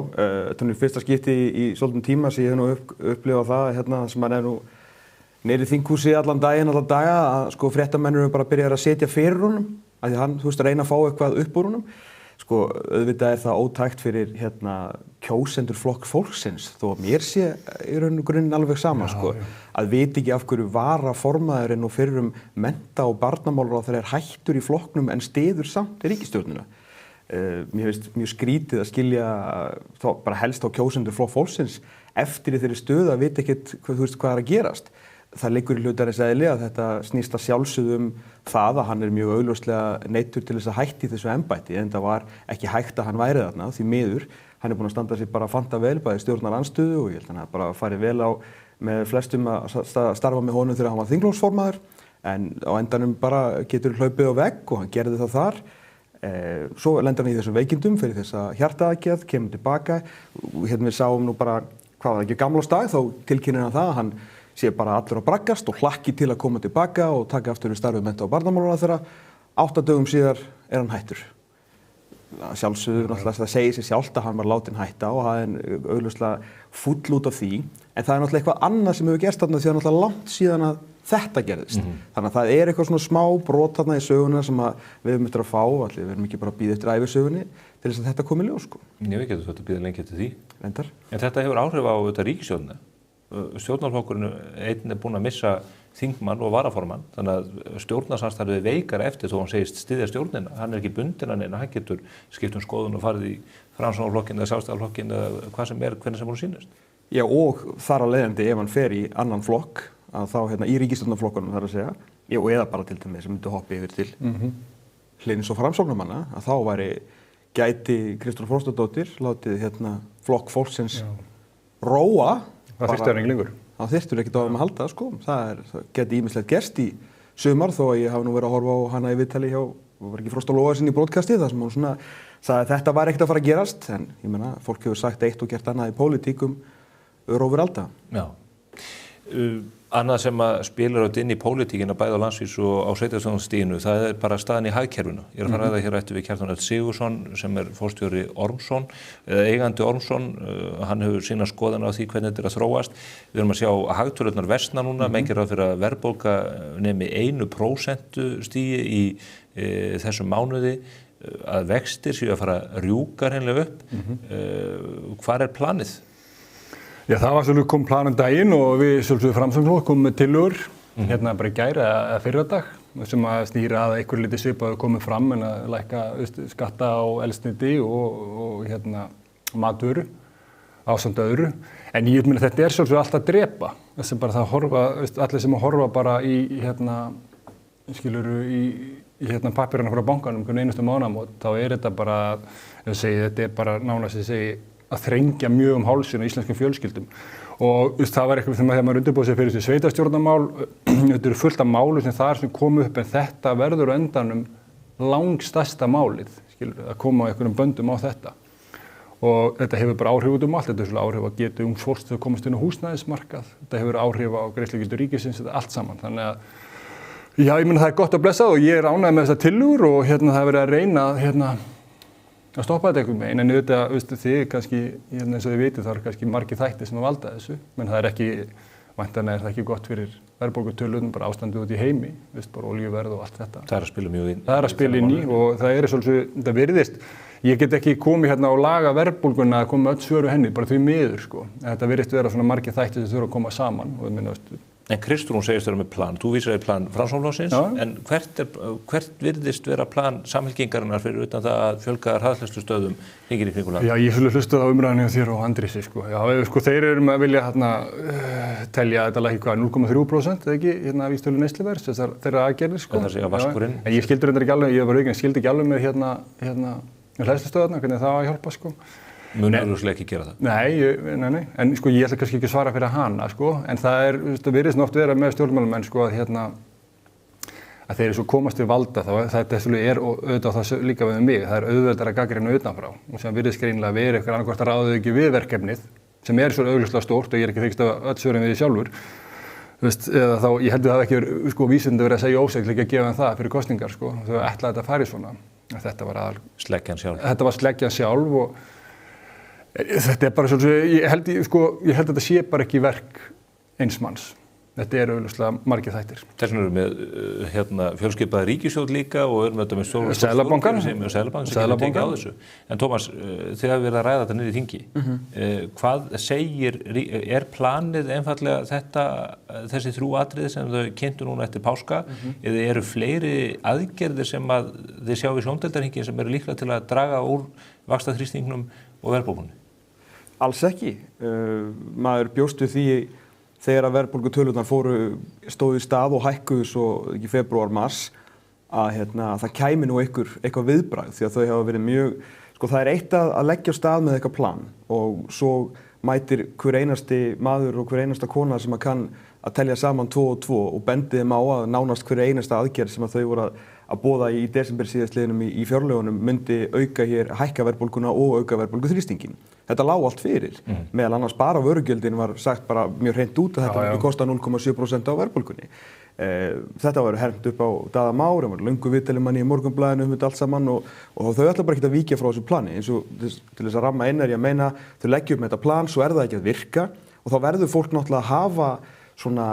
Þetta er fyrsta skipti í svolítinn tíma sem ég hef nú upplifað það sem maður er nú neyri þinghúsi allan daga að fréttamennir eru bara að byrja að setja fyrir honum af því hann reyna að fá eitthvað upp úr honum. Auðvitað er það ótækt fyrir kjósendur flokk fólksins þó að mér sé í raun og grunninn alveg sama að vita ekki af hverju varaformaðurinn og fyrrum mennta- og barnamálaráðherra er hættur í flokknum en styður samt í ríkisstjórnina. Mér finnst mjög skrítið að skilja bara helst á kjósendur flokk fólksins eftir í þeirri stöðu að vita ekkert hvað er að gerast. Það liggur í hlutarins eðli að þetta snýst að sjálfsögðu það að hann er mjög augljóslega neyddur til þess að hætti þessu embætti en það var ekki hægt að hann væri þarna því miður. Hann er búinn að standa sig bara fanta vel bæði stjórnarandstöðu og ég held að hann bara farið vel á með flestum að starfa með honum þegar hann var þingflokksformaður en á endanum bara getur hlaupið á vegg og hann gerði það þar. Svo lendir hann í þessum veikindum fyrir þessa hjartaaðgerð, kemur tilbaka og við sáum nú bara hvað var ekki gamlársdag þá tilkynnir hann það að hann sé bara allur að braggast og hlakki til að koma tilbaka og taka aftur við starfið mennta- og barnamálaráðherra. 8 dögum síðar er hann hættur. Sjálfsögðu náttúrulega það segir sig sjálft að hann var látinn hætta og það er augljóslega fúll út af því. En það er náttúrulega eitthvað annað sem hefur gerst þarna því að náttúrulega langt síðan að þetta gerðist. Þannig að það er eitthvað svona smá brot þarna í söguna sem við höfum eftir að fá. Allir við erum ekki bara að bíða eftir ævisögunni til þess að þetta komi í ljós. Við getum þetta að bíða lengi eftir því. Reyndar. En þetta hefur áhrif á ríkisstjórnina. Stjórnarflokkurinn einn er búinn að missa þingmann og varaformann þannig að stjórnarsamstarfið veikar eftir þó hann segist styðja stjórnina. Hann er ekki bundinn hann en hann getur skipt skoðun og farið í Framsóknarflokkinn eða Sjálfstæðisflokkinn eða hvað sem er, hvernig sem hún sýnist. Já og þar að leiðandi ef hann fer í annan flokk að þá í ríkisstjórnarflokkunum þar að segja eða bara til dæmis sem myndi hoppa yfir til Hlyns og Framsóknarmanna að þá gæti Kristrún Frostadóttir látið flokk fólksins róa. Það þyrfti engin lengur. Það þyrftur ekkert á þeim að halda, sko. Það geti ýmislegt gerst í sumar, þó að ég hafi nú verið að horfa á hana í viðtali hjá, var ekki Frost og Logason í broadcasti, þar sem hún svona sagði að þetta var ekkert að fara að gerast, en ég meina, fólk hefur sagt eitt og gert annað í pólitíkum örófur alda. Já. Annað sem að spilar átt inn í pólitíkina bæði á landsvísu og á sveitarstjórnarstiginu, það bara staðan í hagkerfinu. Ég að fara að ræða hér eftir við Kjartan Örn Sigurðsson sem forstjóri Ormsson, eða eigandi Ormsson, hann hefur sína skoðun á því hvernig þetta að þróast. Við erum að sjá að hagtölurnar versna núna, menn gerir ráð fyrir að verðbólga nemi 1% stigi í þessum mánuði, að vextir séu að fara að rjúka hreinlega upp. Hvar planið? Já, það var svolítið kom planum daginn og við svolítið framsóknarflokkur komum með tillögur hérna bara í gær eða fyrradag sem að snýra að einhver lítið svipað komið fram en að lækka skatta á eldsneyti og hérna matvöru ásamt öðru. En ég meina þetta svolítið allt að drepa. Þessi bara það horfa, allir sem að horfa bara í hérna skiluru í hérna pappírana frá bankanum hvern einustu mánaðamót, þá þetta bara, ég segi þetta bara nánast ég segi að þrengja mjög hálsinn á íslenskum fjölskyldum. Og það var eitthvað þegar maður undirbúið sér fyrir þessi sveitarstjórnarmál, þetta fullt af málu sem þar sem kom upp, en þetta verður á endanum langstærsta málið, að koma á einhverjum böndum á þetta. Og þetta hefur bara áhrif út allt, þetta er svolítið áhrif að geta ungt fólk til að komast inn á húsnæðismarkað, þetta hefur áhrif á greiðslugetu ríkisins, þetta allt saman. Þannig að, já, ég meina það gott að blessa og ég ánægður með þessar tillögur og hérna það verið að reyna að stoppa þetta einhvern veginn, en auðvitað, þið kannski, eins og þið vitið, það kannski margir þættir sem að valda þessu, menn það ekki, væntanlega það ekki gott fyrir verðbólgutölurnar, bara ástandið út í heimi, bara olíuverð og allt þetta. Það að spila mjög inn. Það að spila inn í og það svolítið, þetta virðist, ég get ekki komið hérna og laga verðbólguna að koma öll svöru henni, bara því miður, sko. Þetta virðist vera svona margir þættir sem þurfa að koma saman og minna, En Kristrún segist vera með plan. Þú vísar í plan Framsóknarflokksins, en hvert virðist vera plan Samfylkingarinnar fyrir utan það að fjölga hraðhleðslustöðvum hringinn í kringum landið? Já, ég hlustaði á umræðunni hjá þér og Andrísi, sko. Já, sko, þeir eru með að vilja telja þetta lækki hvað, 0,3% eða ekki, hérna vísitölu neysluverðs, þeirra aðgerðir, sko. Það segja vaskurinn. En ég skildi reyndar ekki alveg, ég var auðvitað skildi ekki alveg með hérna hleðslustöðvarnar, hvernig það á að hjálpa, sko. Munu auðvitað ekki gera það? Nei, en sko ég ætla kannski ekki að svara fyrir hana, sko, en það virðist oft vera með stjórnmálamenn, sko, að þeir svo komast við valda, þá þetta auðvitað það líka við mig, það auðveldara að gagnrýna utanfrá og sem virðist greinilega verið eitthvað annað hvort að ráða ekki við verkefnið, sem svo augljóslega stórt og ég ekki þykist að öll svörin við því sjálfur, eða þá, ég held að það ekki verið, sko, vísindi verið að segja ósækla ekki að gefa það fyrir kosningar, sko, þau ætla að þetta fari svona, þetta var sleggjan sjálf og þetta bara svolítið, ég held að þetta sé bara ekki verk eins manns. Þetta auðvitað margir þættir. Þess vegna erum við fjölskipaða ríkissjóð líka og erum þetta með Seðlabankann sem getur tekið á þessu. En Tómas, þið hafið verið að ræða þetta niður í þingi. Hvað segir, planið einfaldlega þessi 3 atriði sem þau kynntu núna eftir páska, eða eru fleiri aðgerðir sem að þið sjá í sjóndeildarhringinn sem eru líklega til að draga úr vaxtaþrýstingnum og verðbólgunni? Alls ekki. Maður bjóst við því þegar að verðbólgutölurnar stóðu í stað og hækkuðu svo í febrúar, mars, að það kæmi nú eitthvað viðbragð því að þau hafa verið mjög, sko það eitt að leggja af stað með eitthvað plan og svo mætir hver einasti maður og hver einasta kona sem að kann að telja saman 2 og 2 og bendi þeim á að nánast hver einasta aðgerð sem að þau voru að boða í desember síðastliðnum í fjárlögunum myndi hækka verðbólguna og auka verðbólguþrýstinginn. Þetta lá allt fyrir. Meðal annars bara vörugjöldin var sagt bara mjög hreint út að þetta myndi kosta 0,7% á verðbólgunni. Þetta var hermt upp á Daða Már, það var löngu viðtali manni í Morgunblaðinu þetta allt saman og þau ætla bara ekki að víkja frá þessu plani. Eins og til þess að ramma inn ég að meina þau leggja upp með þetta plan, svo það ekki að virka og þá verður fólk náttúrulega að hafa svona,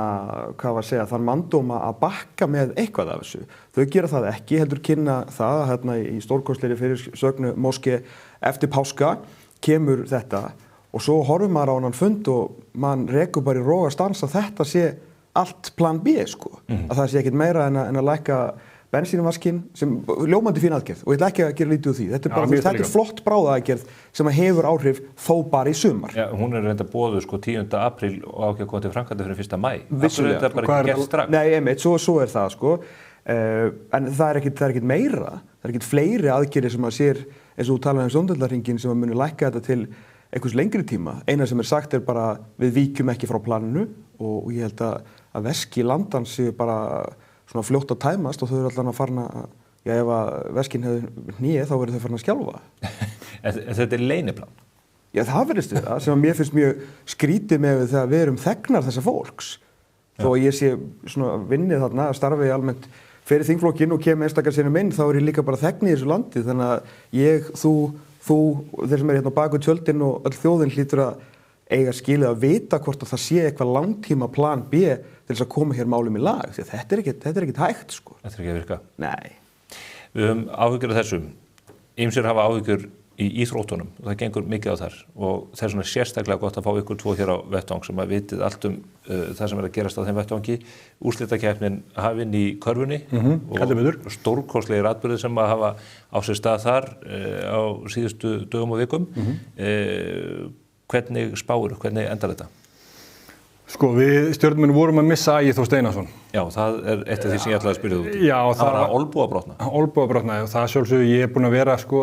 hvað var að segja, þann manndóma að bakka með eitthvað af þessu. Þau gera það ekki, heldur kynna það í stórkostlegri fyrirsögnu Moské eftir páska kemur þetta og svo horfum maður á annan fund og mann rekur bara í rogastans að þetta sé allt plan B, sko. Að það sé ekkert meira en að lækka bensínvaskinn sem ljómandi fín aðgerð og ég ætla ekki að gera lítið úr því. Þetta er flott bráðaaðgerð sem hefur áhrif þó bara í sumar. Já, hún reynda boðuð 10. apríl og ákveð að koma til framkvæmda fyrir 1. maí. Vissulega. Þetta bara ekki gert strax. Nei, einmitt, svo það, sko. En það er ekkert meira, það er ekkert fleiri aðgerðir sem að sér, eins og þú talaði um sjóndeildarhringinn sem að muni lækka þetta til einhvers lengri tíma. Eina sem sagt bara við víkjum ekki frá planinu og ég held að veski landans séu bara svona fljótt að tæmast og þau eru allan að farna ef að veskin hefur hnýið þá verður þau farin að skjálfa. En þetta leyniplan? Já, það verðist það sem að mér finnst mjög skrítið með þegar við erum þegnar þessa fólks. Þó að ég sé svona vinnið þarna, starfi almennt fyrir þingflokkinn og kemur einstakar sinnum inn, þá er ég líka bara þegn í þessu landi. Þannig að ég, þú, þeir sem er hérna á baku tjöldin og öll þjóðin hlýtur að eiga skilið að vita hvort að það sé eitthvað langtíma plan B til þess að koma hér málum í lag. Því þetta er ekkert hægt, sko. Þetta er ekki að virka? Nei. Við höfum áhyggjur af þessum. Ýmsir hafa áhyggjur í íþróttunum og það gengur mikið á þar og það er svona sérstaklega gott að fá ykkur tvo hér á vettvang sem að vitið allt það sem er að gerast á þeim vettvangi. Úrslitakeppnin hafin í körfunni og stórkostlegir atburðir sem að hafa á sér stað þar á síðustu dögum og vikum. Hvernig spáir, hvernig endar þetta? Sko, við stjórnmenn vorum að missa Ægir Þór Steinarsson. Já, það er eitt af því sem ég ætlaði að spyrja út í. Já, það var olnbogabrotna. Olnbogabrotna, og það sjálfsögðu ég er búinn að vera sko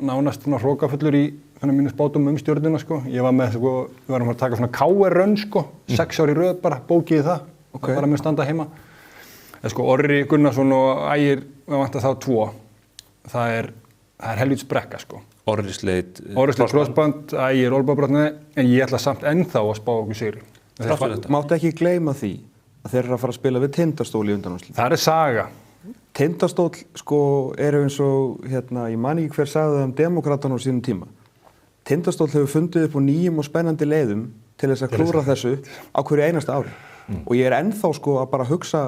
nánast svona hrókafullur í mínu spátum stjórnina sko. Ég var með sko, við varum að taka svona KR-rönn sko, 6 ár í röð bara, bókiði það. Okay. Bara með standa heima. En sko, Orri Gunnarsson og Ægir, við vantar þá 2. Það er helvíts brekka sko. Orri sleit krossband, Ægir olnbogabrotna, en ég ætla samt ennþá að spá okkur sigri. Máttu ekki gleyma því að þeir eru að fara að spila við Tindastól í undanúrslitum. Það er saga. Tindastól sko eru eins og ég man ekki hver sagði það demókratana á sínum tíma. Tindastól hefur fundið upp á nýjum og spennandi leiðum til þess að klúra þessu á hverju einasta ári. Og ég er ennþá sko að bara hugsa,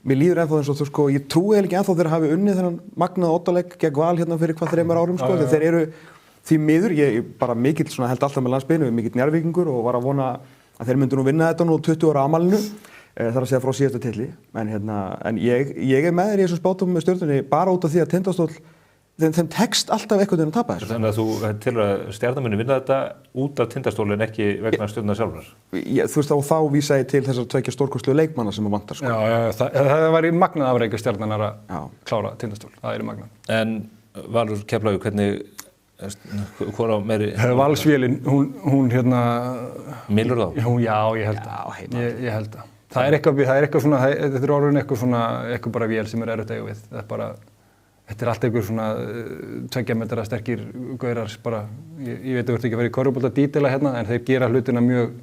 mér líður ennþá eins og þú sko, ég trúi ekki ennþá þeir hafi unnið þennan magnaða oddaleik gegn Val hérna fyrir hvað 3 árum sko. Þeir eru því miður, ég bara mikill svona held alltaf með landsbyggðinni, mikill Njarðvíkingur og var að vona að þeir myndu nú vinna þetta nú 20 ára afmælinu, þar að segja frá síðasta titli. En ég er með þér í þessum spátum með stjórnunni bara út af því að Tindastól, þeim tekst alltaf eitthvað til að tapa þessu. Þannig að þú telur að Stjarnan muni vinna þetta út af Tindastól en ekki vegna stjórnar sjálfrar? Þú veist, þá vísa ég til þessar 2 stórkostlegu leikmanna sem að vantar. Sko. Já, það var í magnað afrek að Stjarnan er að klára Tindastól. Það er í magnað. En Valur Keflavík, hvernig hvor á meiri? Valsvélin, hún Milur þá? Já, ég held það. Ég held það. Það er eitthvað svona, þetta er orðin eitthvað bara vél sem er erfitt að eiga við. Þetta er allt eitthvað svona 2 metra sterkir gaurar bara, ég veit að þú ert ekki að vera í körfubolta dítila hérna, en þeir gera hlutina mjög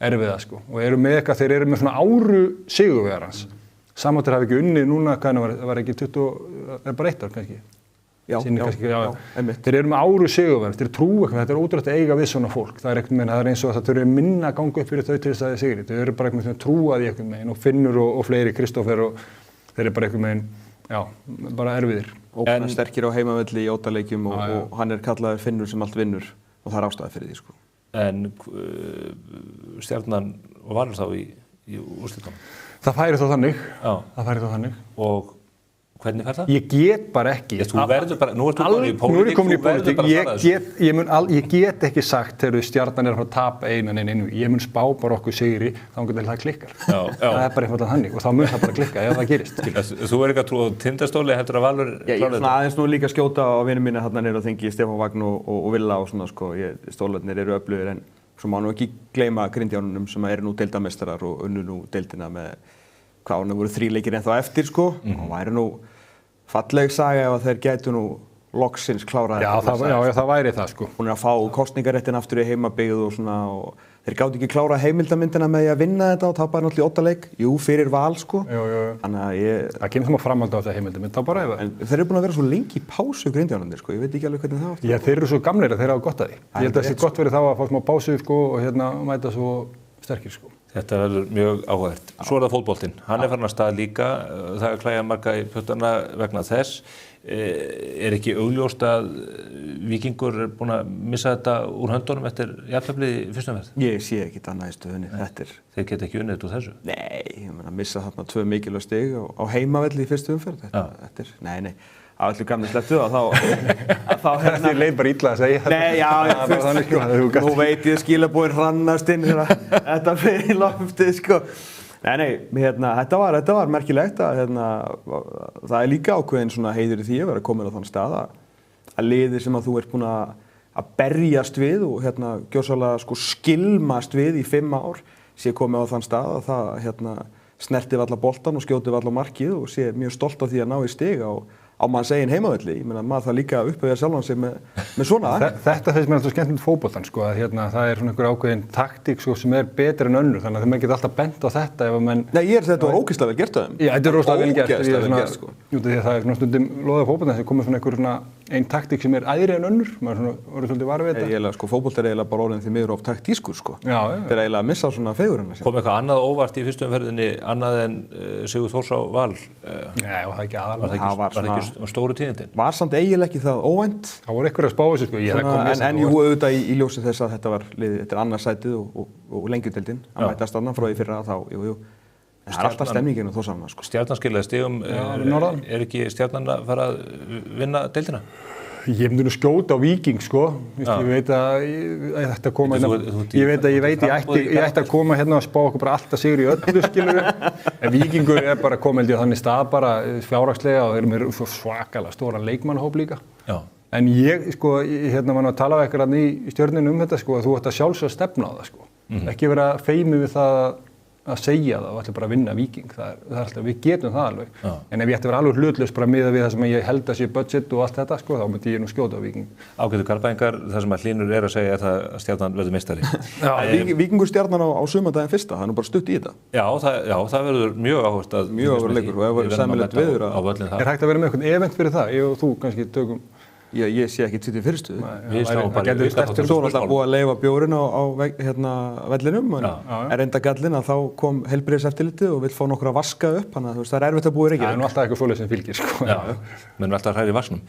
erfiða sko. Og eru með eitthvað, þeir eru með svona áru sigurvegarans. Samáttur hafi ekki unnið núna, hvað var ekki 20, er bara 1 ár kannski. Já, einmitt. Þeir eru með áru sigurverð, þeir trú eitthvað, þetta er ótrúlegt að eiga við svona fólk. Það er eins og að það þurfi minna að ganga upp fyrir þau til þess að þið sigri. Þau eru bara eitthvað með trúað í eitthvað meginn og Finnur og fleiri, Kristófer og þeir eru bara eitthvað meginn, já, bara erfiðir. Og sterkir á heimavelli í ótaleikjum og hann er kallaður Finnur sem allt vinnur og það er ástæða fyrir því, sko. En Stjarnan og Valur þá í úrslitunum? Það færi þá þannig. Og hvernig fer það? Ég get bara ekki. Þú verður bara, nú ert þú komin í pólitík, ég get ekki sagt þegar Stjarnan er að fara að tapa einu. Ég mun spá bara okkur sigri, þá getur það klikkar. Það er bara eitthvað þannig og þá mun það bara klikka ef það gerist. Þú er ekki að trúa á Tindastóli, heldur að Valur klára þetta? Ég er aðeins nú líka að skjóta á vinum mína hérna niður á þingi, Stefán Vagn og Villa og svona sko, stólarnir eru öflugir en svo má nú ekki gleyma Grindjánunum sem eru nú deildameistarar og unnu nú deildina með hvað árna voru 3 leikir ennþá eftir sko og væri nú falleg saga ef þeir gætu nú loksins klárað. Já, það væri það sko. Hún er að fá kosningaréttin aftur í heimabyggð og svona og þeir gátu ekki klárað heimildamyndina með að vinna þetta og tapaði náttúrulega í 8 leik. Jú, fyrir Val sko. Þannig að það kemur það framhald á þetta heimildamynd, þá bara ef. En þeir eru búin að vera svo lengi í pásu Grindjánarnir sko, ég veit ekki alveg hvernig það átti. Já, þeir eru svo gamlir að þeir hafa gott að því. Ég held að það sé gott verið þá að fá smá pásu sko og mæta svo sterkir sko. Þetta verður mjög áhugavert. Svo er það fótboltinn. Hann er farin að stað líka. Það er klæja marga í puttana vegna þess. Er ekki augljóst að Víkingur er búin að missa þetta úr höndunum eftir jafnteflið í fyrstu umferð? Ég sé ekkert annað í stöðunni. Þeir geta ekki unnið þetta úr þessu? Nei, ég meina að missa þarna 2 mikilvæg stig á heimavelli í fyrstu umferð. Nei. Á öllu gamli slepptu þá Þið leið bara illa að segja þetta. Nei, já, nú veit ég skilabóðin hrannast inn þetta fyrir loftið, sko. Nei, þetta var merkilegt að það er líka ákveðin svona heiður í því að vera komin á þann stað að liðir sem að þú ert búin að að berjast við og gjörsamlega sko skilmast við í 5 ár sé komið á þann stað að það snerti við alla boltan og skjóti við alla markið og sé mjög stolt af því að ná í stig á manns eigin heimavelli. Ég meina maður það líka að uppvega sjálfan sig með svona. Þetta finnst mér alltaf skemmtilegt fótboltan sko að það svona einhver ákveðin taktík sko sem betri en önnur þannig að maður geta alltaf bent á þetta ef að menn. Nei, þetta var ógeðslega vel gert af þeim. Já, þetta er rosalega vel gert. Ógeðslega vel gert sko. Jú, því að það svona stundum loðið fótboltan sem komið svona einhver ein taktík sem æðri en önnur. Maður svona orðið svolítið var við þetta. Sko fótbolti eiginlega bara orðin því miður of taktískur sko. Já. Þeir eiginlega að missa svona fegurina. Kom eitthvað annað óvart í fyrstu umferðinni annað en Sigurður Þórs á Val? Nei, og það ekki aðalega. Var það ekki stóru tíðindin? Var samt eiginlega ekki það óvænt. Það voru einhverja að spá þessu sko. En jú auðvitað í ljósi þess að þetta var liðið, þetta er annað sætið og lengjudeildin að mætast annað frá því fyrra þá, jú. Það er alltaf stemningin og þó saman sko. Stjarnan skilaði stigum, er ekki Stjarnan að fara að vinna deildina? Ég myndi nú skjóta á Víking sko, ég veit að ég ætti að koma ég ætti að koma hérna og spá okkur bara alltaf sigur í öllu skilur en Víkingur er bara komið held ég á þannig stað bara fjárhagslega og þeir eru með svakalega stóran leikmannahóp líka. Já. En ég sko, var nú að tala við eitthvað í Stjörnunni þetta sko að þú ætti að sjálfsögða stefna á það sko, ekki vera feimið við það að segja það og ætla bara að vinna Víking, það er alltaf, við getum það alveg. Já. En ef ég ætti að vera alveg hlutlaus bara miðað við það sem ég held að sé budget og allt þetta sko, þá myndi ég nú skjóta á Víking. Ágætu Garðbæingar, það sem að Hlynur er að segja er það að Stjarnan verður meistari. Víkingur Stjarnan á sumardaginn fyrsta, það er nú bara stutt í þetta. Já, það verður mjög áhugavert að mjög áhugavert leikur og ef verður sæmilegt veður Er hægt að vera með eitthvað event fyrir það? Ég og þú kannski tökum Ég sé ekki til því fyrirstuðu. Við sláum bara í stertum. Svo er alltaf búið að leyfa bjórinn á vellinum. En reynda gallinn að þá kom heilbrigðiseftirlitið og vill fá nokkur að vaska upp. Þannig að það er erfitt að búið Reykjavík. Það er nú alltaf eitthvað svoleiðis sem fylgir sko. Já, menn alltaf hræri vasknum.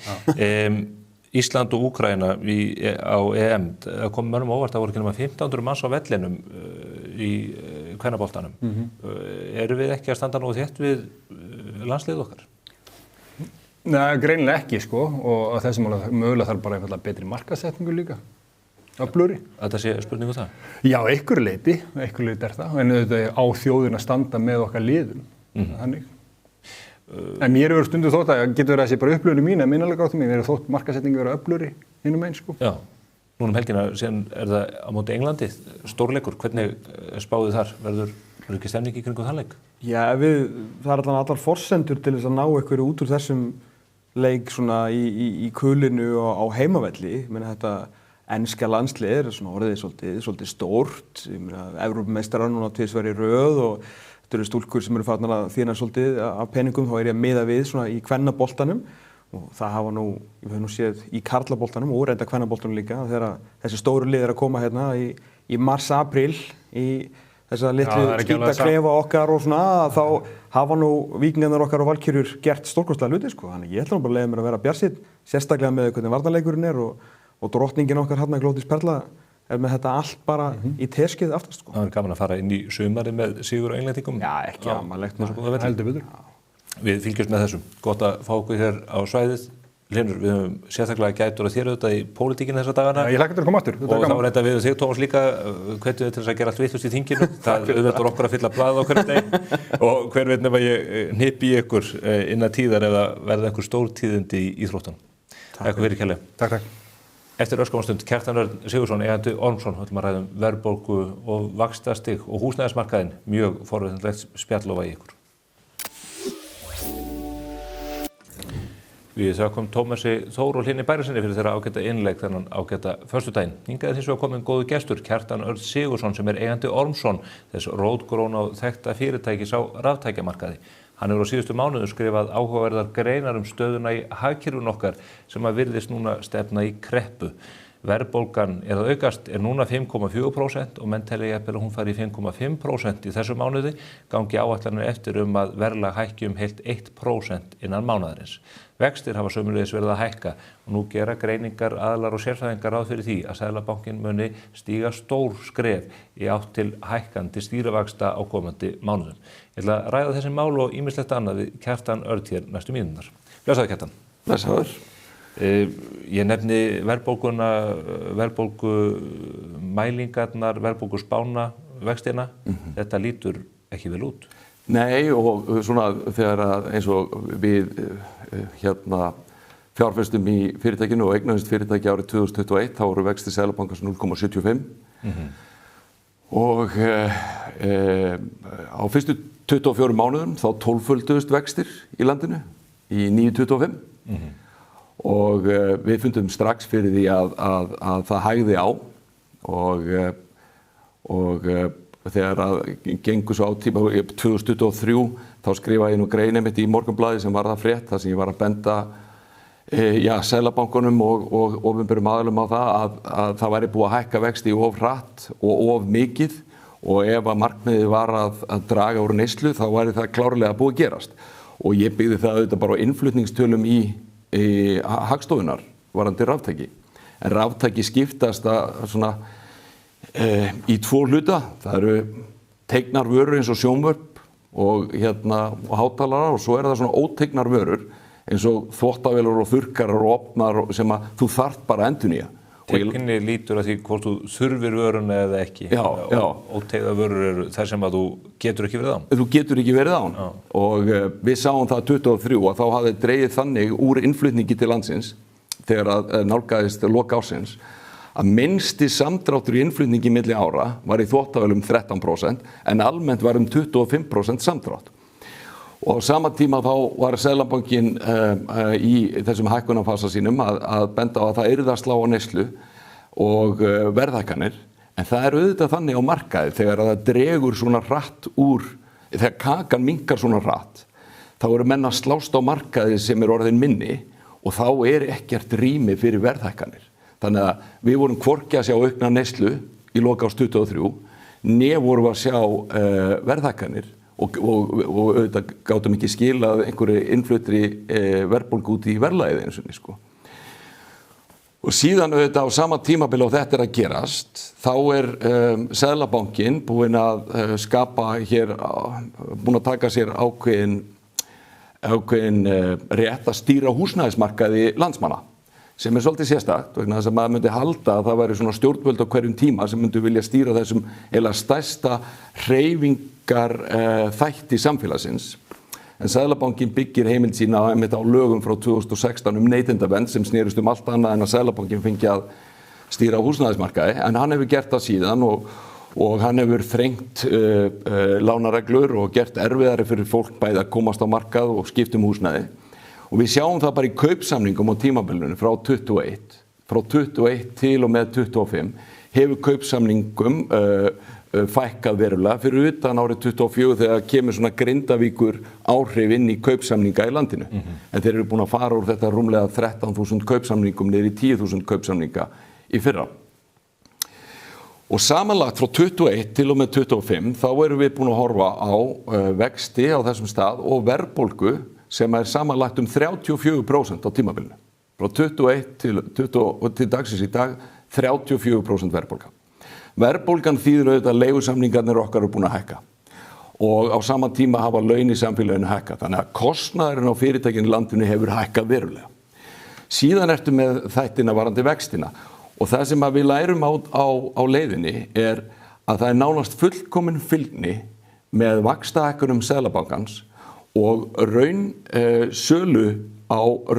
Ísland og Úkraína á EM, það kom mörgum óvart, það voru ekki nema 1500 manns á vellinum í kvennaboltanum. Eru við ekki að standa nógu þétt við landsliðið okkar? Nei, greinilega ekki sko og þessum mögulega þarf bara einfallega betri markaðssetningu líka. Öflugri. Þetta sé spurningu það? Já, einhverju leyti er það. En auðvitað á þjóðin að standa með okkar liðum. Þannig. En mér hefur stundu þótt að getur verið að sé bara upplöfni mín, en minnalega gátt mér hefur þótt markaðssetningu vera öflugri hinum einn sko. Já. Núna helgina síðan er það á móti Englandi, stórleikur. Hvernig spáðu þar? Verður ekki stemning í kringum þann leik? Já, það er allar forsendur til þess að ná einhverju út úr þessum leik svona í kulinu og á heimavelli. Ég meina þetta enska landslið er svona orðið svolítið stórt. Ég meina Evrópumeistarar núna tvisvar í röð og þetta eru stúlkur sem eru farnar að þína svolítið af peningum. Þá er ég að miða við svona í kvennaboltanum og það hafa nú, ég hef nú séð í karlaboltanum og reynda kvennaboltanum líka þegar þessi stóru lið er að koma hérna í mars-apríl í þessa litlu skítaklefa okkar og svona, þá hafa nú víkingarnir okkar og valkyrjur gert stórkostlega hluti sko. Þannig ég ætla nú bara að leyfa mér að vera bjartsýnn, sérstaklega með hvernig varnarleikurinn er og drottningin okkar hérna Glódís Perla er með þetta allt bara í teskið aftast sko. Það er gaman að fara inn í sumari með sigur og englendingum. Já, ekki amalegt. Heldur betur. Við fylgjumst með þessum. Gott að fá okkur hér á svæðið. Hlynur, við höfum sérstaklega gætur að þér auðvitað í pólitíkinu þessa dagana. Ég hlakka til að koma aftur. Og þá er þetta við þig, Tómas, líka hvetjum við til þess að gera allt vitlaust í þinginu. Það auðveldur okkur að fylla blaðið á hverjum degi. Og hver veit nema ég hnippi í ykkur innan tíðar ef það verða einhver stór tíðindi í íþróttunum. Takk fyrir kærlega. Takk. Eftir örskamastund Kjartan Örn Sigurðsson, eigandi Ormsson, ætlum að ræða verðbólgu og vaxtastig og húsnæðismarkaðinn. Mjög forvitnilegt spjall lofa í ykkur. Við þökkum Tómasi Þór og Hlyni Bærisinni fyrir þeirra ágæta innlegg þennan ágæta föstudaginn. Hingað er hins vegar kominn góður gestur, Kjartan Örn Sigurðsson sem er eigandi Ormsson, þess rótgróna og þekkta fyrirtækis á raftækjamarkaði. Hann hefur á síðustu mánuðum skrifað áhugaverðar greinar stöðuna í hagkerfinu okkar sem að virðist núna stefna í kreppu. Verðbólgan er að aukast, er núna 5,4% og menn telja jafnvel að hún fari í 5,5% í þessu mánuði, gangi áætlanir eftir að verðlag hækki heilt 1% innan mánaðarins. Vextir hafa sömuleiðis verið að hækka og nú gera greiningar, aðilar og sérfræðingar ráð fyrir því að Seðlabankinn muni stíga stór skref í átt til hækkandi stýrivaxta á komandi mánuðum. Ég ætla að ræða þessi mál og ýmislegt annað við Kjartan Örn hér næstu mínútur. Blessaður Kjartan. Blessaður. Ég nefni verðbólguna, verðbólgumælingarnar, verðbólguspána, vextina. Þetta lítur ekki vel út. Nei, og svona þegar eins og við fjárfestum í fyrirtækinu og eignaðist fyrirtæki árið 2021, þá voru vextir Seðlabankans 0,75 og á fyrstu 24 mánuðum þá 12-földuðust vextir í landinu í 9,25 og við fundum strax fyrir því að það hægði á og þegar að gengur svo á tíma 2023 þá skrifaði ég nú grein einmitt í Morgunblaðið sem var það frétt þar sem ég var að benda Seðlabankunum og opinberum aðilum á það að það væri búið að hækka vexti of hratt og of mikið og ef að markmiðið var að draga úr neyslu þá væri það klárlega búið að gerast og ég byggði það auðvitað bara á innflutningstölum í Hagstofunnar varðandi raftæki en raftæki skiptast svona í tvo hluta, það eru tegnar vörur eins og sjónvörp og hátalarar og svo það svona ótegnar vörur eins og þvottavélar og þurrkarar og opnar sem að þú þarft bara að endurnýja. Teikni lítur að því hvort þú þurfir vöruna eða ekki. Já. Ótegnar vörur eru þær sem að þú getur ekki verið án. Þú getur ekki verið án og við sáum það 23 að þá hafði dregið þannig úr innflutningi til landsins þegar að nálgaðist lok ársins að minnsti samdráttur í innflutningi milli ára var í þvottavélum 13% en almennt var 25% samdrátt. Og á sama tíma þá var Seðlabankinn í þessum hækkunarfasa sínum að benda á að það yrði að slá á neyslu og verðhækkanir en það auðvitað þannig á markaði þegar að það dregur svona hratt úr, þegar kakan minnkar svona hratt þá eru menn að slást á markaði sem orðin minni og þá ekkert rými fyrir verðhækkanir. Þannig að við vorum hvorki að sjá aukna neyslu í lok árs 23 né vorum að sjá verðhækkanir og auðvitað gátum ekki skilað einhverju innfluttri verðbólgu út í verðlagið eins og sko. Og síðan auðvitað á sama tímabili og þetta að gerast, þá Seðlabankinn búinn að skapa hér, búinn að taka sér ákveðin rétt að stýra húsnæðismarkaði landsmanna, sem svolítið sérstakt, vegna þess að maður myndi halda að það væri svona stjórnvöld á hverjum tíma sem myndi vilja stýra þessum eða stærsta hreyfingar þætti samfélagsins. En Seðlabankinn byggir heimild sína á lögum frá 2016 neytendavernd sem snerist allt annað en að Seðlabankinn fengi að stýra húsnæðismarkaði, en hann hefur gert það síðan og hann hefur þrengt lánareglur og gert erfiðari fyrir fólk bæði að komast á markað og skipta húsnæði. Og við sjáum það bara í kaupsamningum á tímabilinu frá 21 til og með 25 hefur kaupsamningum fækkað verulega fyrir utan árið 24 þegar kemur svona Grindavíkur áhrif inn í kaupsamninga í landinu. En þeir eru búin að fara úr þetta rúmlega 13.000 kaupsamningum niður í 10.000 kaupsamninga í fyrra. Og samanlagt frá 21 til og með 25 þá erum við búin að horfa á vexti á þessum stað og verðbólgu sem samanlagt 34% á tímabilinu. Frá 21 til dagsins í dag 34% verðbólga. Verðbólgan þýðir auðvitað að leigusamningarnir okkar eru búin að hækka og á sama tíma hafa laun í samfélaginu hækkað. Þannig að kostnaðurinn á fyrirtækinu í landinu hefur hækkað verulega. Síðan ertu með þættina varðandi vextina og það sem við lærum á leiðinni að það nánast fullkomin fylgni með vaxtahækkunum Seðlabankans og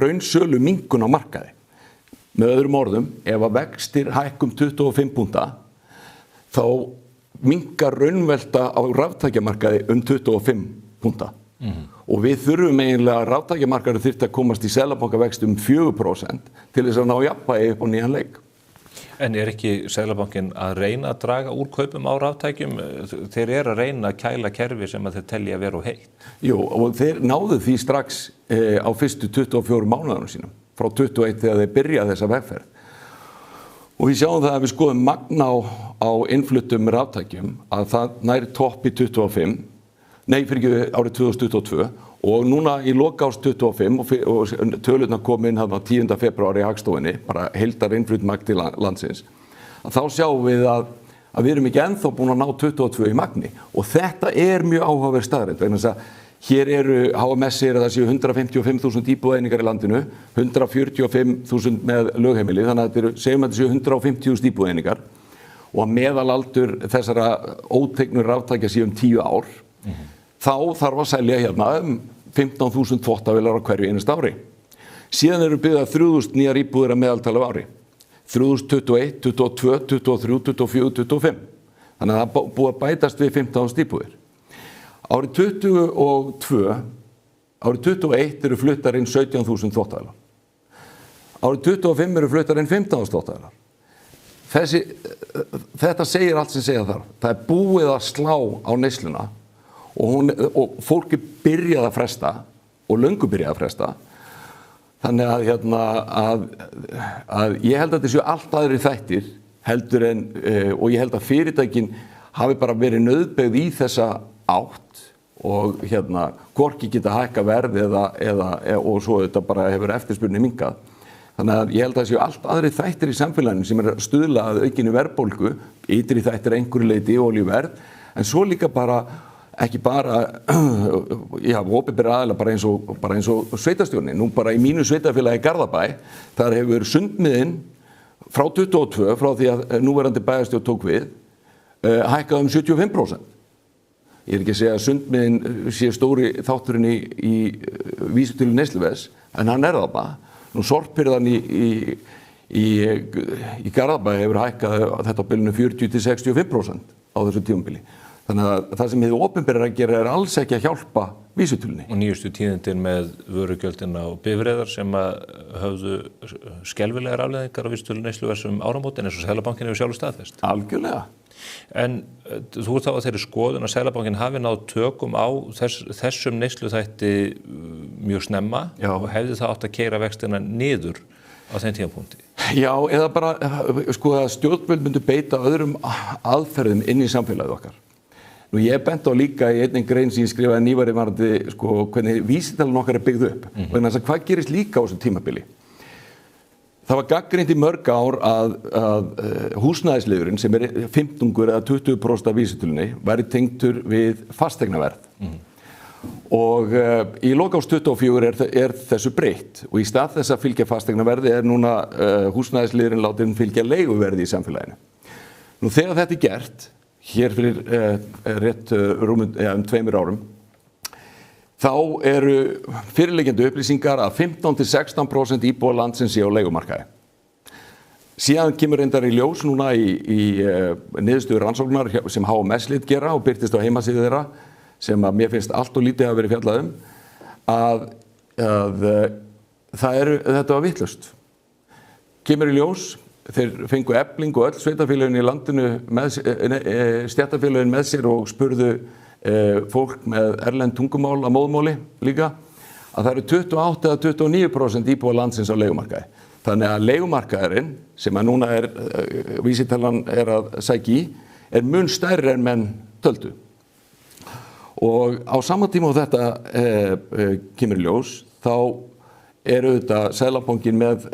raunsölu minnkun á markaði. Með öðrum orðum, ef að vextir hækkum 25 púnta, þá minnkar raunvelta á raftækjamarkaði 25 púnta. Og við þurfum eiginlega að raftækjamarkaður þyrfti að komast í Seðlabankavexti 4% til þess að ná jafnvægi upp á nýjan leik. En ekki Seðlabankinn að reyna að draga úr kaupum á raftækjum? Þeir að reyna að kæla kerfi sem að þeir telja að vera heitt. Jú, og þeir náðu því strax á fyrstu 24 mánuðunum sínum, frá 21 þegar þeir byrja þessa vegferð. Og við sjáum það að við skoðum magna á innfluttum raftækjum að það næri topp í árið 2022 og núna í lok árs 25 og tölurnar kom inn 10. febrúar í Hagstofunni, bara heildar innflutt til landsins, að þá sjáum við að við erum ekki ennþá búin að ná 22 í magni og þetta mjög áhugaverð staðreynd vegna þess að hér HMS að það séu 155.000 íbúðaeiningar í landinu, 145.000 með lögheimili, þannig að segjum að þetta séu 150.000 íbúðaeiningar og að meðalaldur þessara ótegnu raftækja séu 10 ár. Þá þarf að selja hérna 15.000 þvottavélar á hverju einasta ári. Síðan eru byggðar 3000 nýjar íbúðir að meðaltali á ári. 3021, 22, 23, 24, 25. Þannig að það búið að bætast við 15.000 íbúðir. Árið 21 eru fluttar inn 17.000 þvottavélar. Árið 25 eru fluttar inn 15.000 þvottavélar. Þetta segir allt sem segja þarf. Það er búið að slá á neysluna og fólk er byrjað að fresta og löngu byrjað að fresta. Þannig að ég held að þetta séu allt aðrir þættir heldur en, og ég held að fyrirtækin hafi bara verið nauðbeygð í þessa átt og hvorki geta hækka verð og svo þetta bara hefur eftirspurnin minnkað. Þannig að ég held að það séu allt aðrir þættir í samfélaginu sem er að stuðla að aukinni verðbólgu, ytri þættir einhverju leyti olíuverð, en svo líka bara ekki bara opinbera aðila bara eins og sveitastjórnin. Nú bara í mínu sveitafélagi Garðabæ, þar hefur sundmiðin frá 22, frá því að núverandi bæjarstjórn tók við, hækkað 75%. Ég er ekki að segja að sundmiðin sé stóri þátturinn í vísitölu neysluverðs, en hann það bara. Nú sorphirðan í Garðabæ hefur hækkað þetta á bilinu 40-65% á þessu tímabili. Þannig að það sem hið opinbera að gera er alls ekki að hjálpa vísitölunni. Og nýjustu tíðindin með vörugjöldina og bifreiðar sem að höfðu skelfilegar afleiðingar á vísitölu neysluverðs áramótin eins og Seðlabankinn hefur sjálfur staðfest. Algjörlega. En þú ert þá að þeirri skoðun að Seðlabankinn hafi náð tökum á þessum neysluþætti mjög snemma og hefði það átt að keyra vextina niður á þeim tímapunkti? Já, eða bara að stjórnvöld myndu beita öðrum aðferðum inn í samfélagið okkar. Nú ég bent á líka í einnig grein sem ég skrifaði nýverið varðandi hvernig vísitalan okkar er byggð upp. Vegna þess að hvað gerist líka á þessu tímabili? Það var gagnrýnt í mörg ár að húsnæðisliðurinn sem er 15 eða 20% af vísitölunni væri tengdur við fasteignaverð. Og í lok árs 24 er þessu breytt og í stað þess að fylgja fasteignaverði er núna húsnæðisliðurinn látinn fylgja leiguverði í samfélaginu. Nú þegar þetta er gert, hér fyrir rétt um 2 árum, þá eru fyrirliggjandi upplýsingar að 15-16% íbúa landsins sé á leigumarkaði. Síðan kemur reyndar í ljós núna í niðurstöðu rannsóknar sem HMS-lit gera og birtist á heimasíðu þeirra, sem að mér finnst allt og lítið hafa verið fjallað að þetta var vitlaust. Kemur í ljós, þeir fengu Efling og öll sveitafélögin í landinu, stéttarfélögin með sér og spurðu fólk með erlend tungumál að móðmáli líka, að það eru 28-29% íbúa landsins á leigumarkaði. Þannig að leigumarkaðurinn, sem að núna vísitalan er að sækja í, er mun stærri en menn töldu. Og á sama tíma og þetta kemur í ljós, þá auðvitað Seðlabankinn með,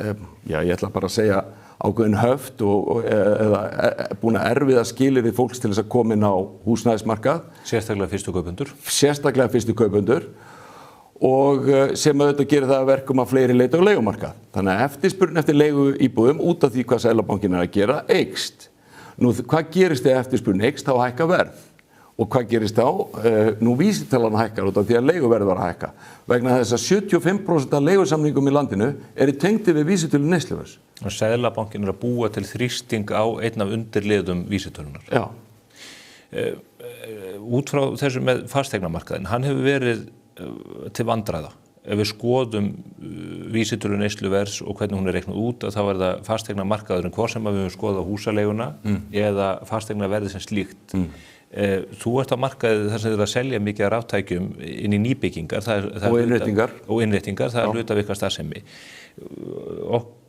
ég ætla bara að segja, ákveðin höft eða búin að erfiða skilyrði fólks til þess að koma inn á húsnæðismarkað. Sérstaklega fyrstu kaupendur. Sérstaklega fyrstu kaupendur og sem auðvitað gerir það að verkum að fleiri leita á leigumarkað. Þannig að eftirspurn eftir leiguíbúðum út af því hvað Seðlabankinn er að gera eykst. Nú hvað gerist þegar eftirspurn eykst? Þá hækka verð. Og hvað gerist þá? Nú vísitalan hækkar út af því að leiguverð var að hækka. Vegna þess að 75% af leigusamningum í landinu eru tengdir við vísitölu neysluverðs. Seðlabankinn er að búa til þrýsting á einn af undirliðum vísitölunar. Já. Út frá þessu með fasteignamarkaðinn, hann hefur verið til vandræða. Ef við skoðum vísitölu neysluverðs og hvernig hún er reiknuð út, þá er það fasteignamarkaðurinn hvort sem við höfum skoðað húsaleiguna eða fasteignaverðið sem slíkt. Þú ert á markaði þar sem þið eru að selja mikið af ráftækjum inn í nýbyggingar og innréttingar, það er hluta af ykkar starfsemi.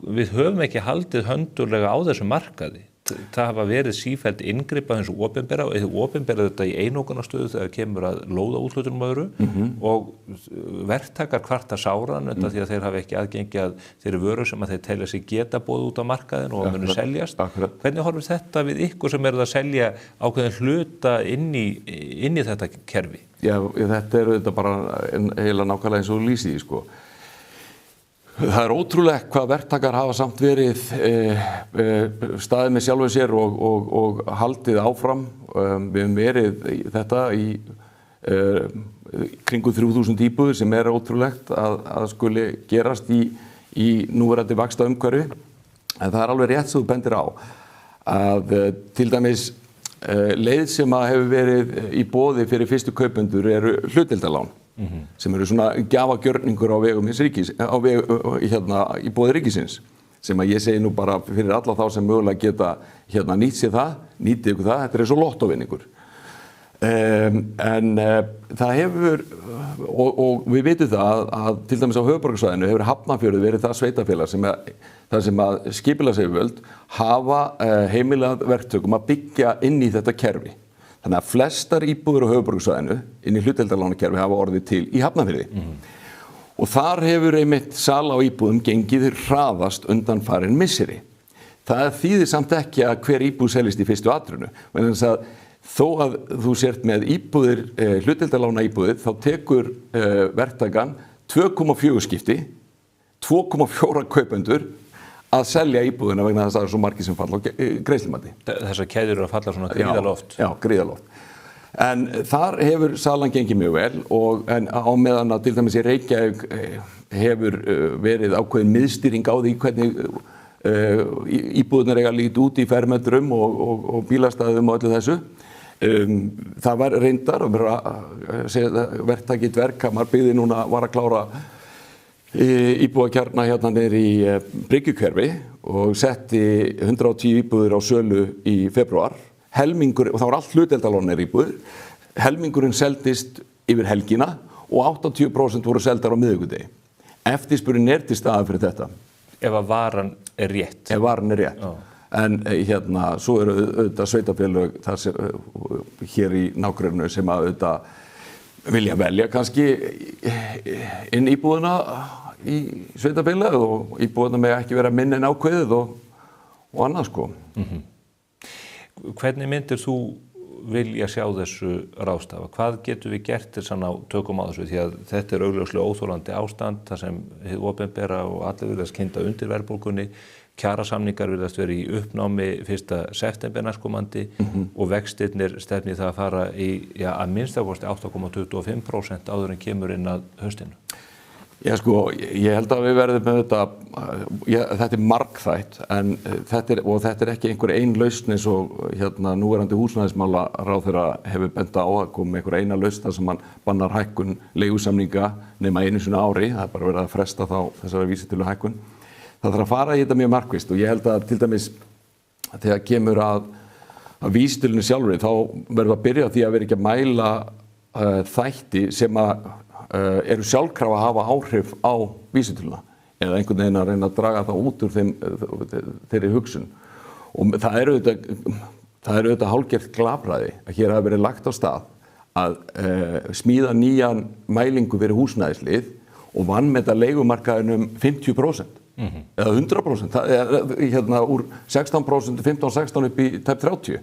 Við höfum ekki haldið höndurlega á þessu markaði. Það hafa verið sífellt inngrip af þessu opinbera og þið opinbera þetta í einokunarstöðu þegar kemur að lóðaúthlutunum öðru og verktakar kvarta sáran því að þeir hafa ekki aðgengi að þeirri vöru sem að þeir telja sig geta boðið út á markaðin og munu seljast. Hvernig horfir þetta við ykkur sem eruð að selja ákveðin hluta inn í þetta kerfi? Já, þetta þetta bara heila nákvæmlega eins og lýsið, sko. Það ótrúlegt hvað verktakar hafa samt verið staðið með sjálfum sér og haldið áfram. Við höfum verið þetta í kringum 3000 íbúðir sem ótrúlegt að skuli gerast í í núverandi vaxtaumhverfi. En það alveg rétt sem þú bendir á að til dæmis leið sem að hefur verið í boði fyrir fyrstu kaupendur eru hlutdeildarlán sem eru svona gjafagjörningur á vegum hins ríkis, í boði ríkisins sem að ég segi nú bara fyrir alla þá sem mögulega geta nýtt sér það, nýtið ykkur það, þetta er eins og lottóvinningur. En það hefur, og við vitum það að til dæmis á höfuðborgarsvæðinu hefur Hafnarfjörður verið það sveitafélag þar sem að skipulagsyfirvöld hafa heimilað verktökum að byggja inn í þetta kerfi. Þannig að flestar íbúðir á höfuðborgarsvæðinu inn í hlutdeildarlánakerfi hafa orðið til í Hafnarfirði. Og þar hefur einmitt sala á íbúðum gengið hraðast undanfarin misseri. Það þýðir samt ekki að hver íbúð seljist í fyrstu atrunu. Þannig að þó að þú sért með íbúðir, hlutdeildarlána íbúðir, þá tekur verktakan 2,4 skipti, 2,4 kaupendur að selja íbúðina vegna þess að það svo margir sem falla á greiðslumati. Þessar keðjur eru að falla svona gríðarloft. Já, gríðarloft. En þar hefur salan gengið mjög vel en á meðan að til dæmis í Reykjavík hefur verið ákveðin miðstýring á því hvernig íbúðunar eiga að líta út í fermetrum og bílastæðum og öllu þessu. Það var reyndar verktaki Dverghamar byggði núna var að klára íbúðakjarna hérna niður í Bryggjukverfi og setti 110 íbúðir á sölu í febrúar. Helmingur, og það var allt hlutdeildarlánir íbúðir, helmingurinn seldist yfir helgina og 80% voru seldar á miðvikudegi. Eftirspurnin til staðar fyrir þetta. Ef að varan er rétt. Ef varan er rétt. En svo eru auðvitað sveitafélög hér í nágrunnu sem að auðvitað vilja velja kannski inn íbúðina í sveitafélög og íbúðina með ekki vera minni en ákveðið og annað sko. Hvernig myndir þú vilja sjá þessu ráðstafa? Hvað getum við gert til sann á tökum á þessu? Því að þetta er augljóslega óþolandi ástand þar sem hið opinbera og allir virðast kynda undir verðbólgunni. Kjarasamningar virðast verið í uppnámi 1. september næstkomandi og vextirnir stefni það að fara í að minnstakosti 8,25% áður en kemur inn að haustinu. Já sko, ég held að við verðum með þetta er margþætt en þetta er ekki einhver ein lausn eins og núverandi húsnæðismálaráðherra hefur bent á að koma einhver eina lausn þar sem hann bannar hækkun leigusamninga nema einu sinni ári, það er bara verið að fresta þá þessari vísitölu hækkun. Það þarf að fara í þetta mjög markvisst og ég held að til dæmis þegar kemur að vísitölunni sjálfri þá verðum að byrja á því að vera ekki að mæla þætti sem að eru sjálfkrafa að hafa áhrif á vísitöluna eða einhvern veginn að reyna að draga það út úr þeirri hugsun. Og það er auðvitað hálfgert glapræði að hér hafi verið lagt á stað að smíða nýjan mælingu fyrir húsnæðislið og vanmeta leigumarkaðinum 50%. Eða 100%, það er úr 16%, 15-16 upp í tæp 30.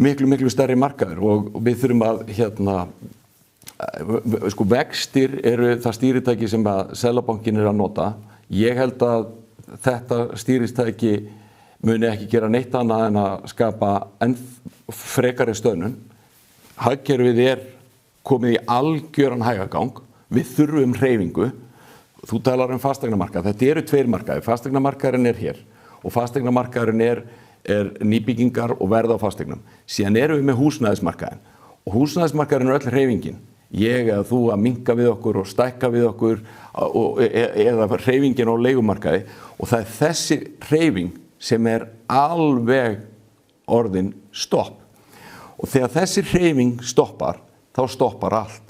Miklu stærri markaður og við þurfum að sko vextir eru það stýritæki sem að Seðlabankinn er að nota. Ég held að þetta stýritæki muni ekki gera neitt annað en að skapa enn frekari stöðnun. Hagkerfið er komið í algjöran hægagang. Við þurfum hreyfingu. Þú talar fasteignamarkað. Þetta eru tveir markaðir. Fasteignamarkaðurinn er hér og fasteignamarkaðurinn er nýbyggingar og verð á fasteignum. Síðan erum við með húsnæðismarkaðinn og húsnæðismarkaðurinn er öll hreyfingin. Ég eða þú að minnka við okkur og stækka við okkur eða hreyfingin á leigumarkaði og það er þessi hreyfing sem er alveg orðin stopp. Og þegar þessi hreyfing stoppar, þá stoppar allt.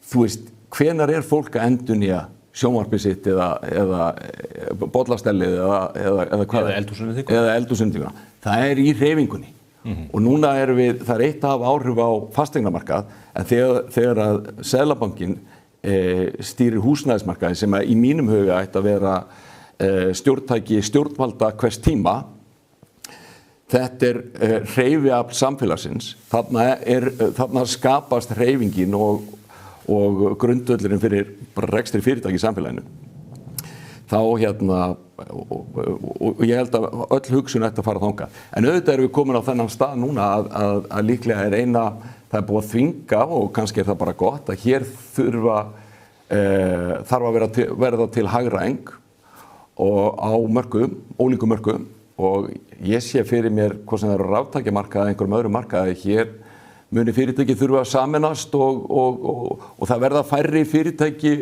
Þú veist, hvenær er fólk að endurnýja sjónvarpið sitt eða bollastellið eða hvað? Eða eldhúsinnréttinguna. Það er í hreyfingunni. Og núna það er eitt af áhrif á fasteignamarkað en þegar að Seðlabankinn stýrir húsnæðismarkaði sem að í mínum huga ætti að vera stjórntæki stjórnvalda hvers tíma. Þetta er hreyfiafl samfélagsins. Þarna skapast hreyfingin og grundvöllurinn fyrir rekstri fyrirtæki í samfélaginu. Þá og ég held að öll hugsun ætti að fara þangað. En auðvitað erum við komin á þennan stað núna að líklega það er búið að þvinga og kannski er það bara gott að hér þurfa þarf að verða til hagræðing og á mörkuðum, ólíkum mörkuðum og ég sé fyrir mér hvað sem það eru ráftækjamarkaði eða einhverjum öðrum markaði hér muni fyrirtæki þurfa að sameinast og það verða færri fyrirtæki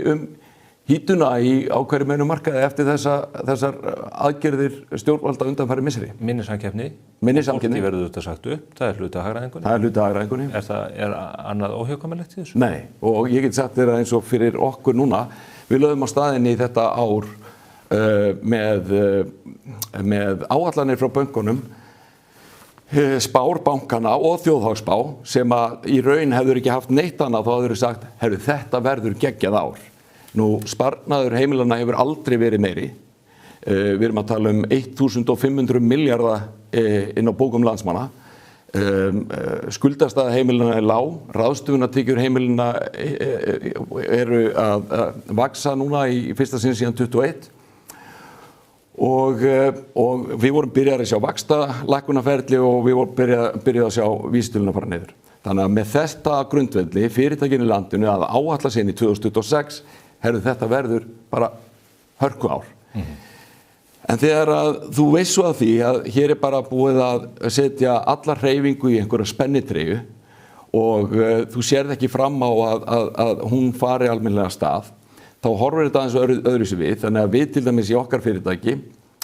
hítuna í ákveðnum einum markaði eftir þessar aðgerðir stjórnvalda undanfæri misseri. Minni samkeppni. Fólki verður þetta sagt upp, það er hluti af hagræðingunni. Það er hluti af hagræðingunni. Er annað óhjákvæmilegt í þessu? Nei, og ég get sagt þér að eins og fyrir okkur núna, við lögum á staðinni í þetta ár með áallanir frá bönkunum, spár bankana og þjóðhagsspá sem að í raun hefur ekki haft neitt annað þá hefur sagt, þetta verður geggjað ár. Nú, sparnaður heimilanna hefur aldrei verið meiri. Við erum að tala 1.500 milljarða inn á bókum landsmanna. Skuldastaða heimilanna er lág, ráðstöfunartekjur heimilanna eru að vaksa núna í fyrsta sinn síðan 21. Og við vorum byrjaðir að sjá vaxtalækkunarferli og við vorum byrjaðir að sjá vísitöluna fara niður. Þannig að með þetta grundvelli fyrirtækin í landinu að áætla sig inn í 2026 þetta verður bara hörku ár. En þegar að þú veist svo að því að hér er bara búið að setja alla hreyfingu í einhverja spennitreyju og þú sérð ekki fram á að hún fari almennilega af stað, þá horfir þetta aðeins öðruvísi við, þannig að við til dæmis í okkar fyrirtæki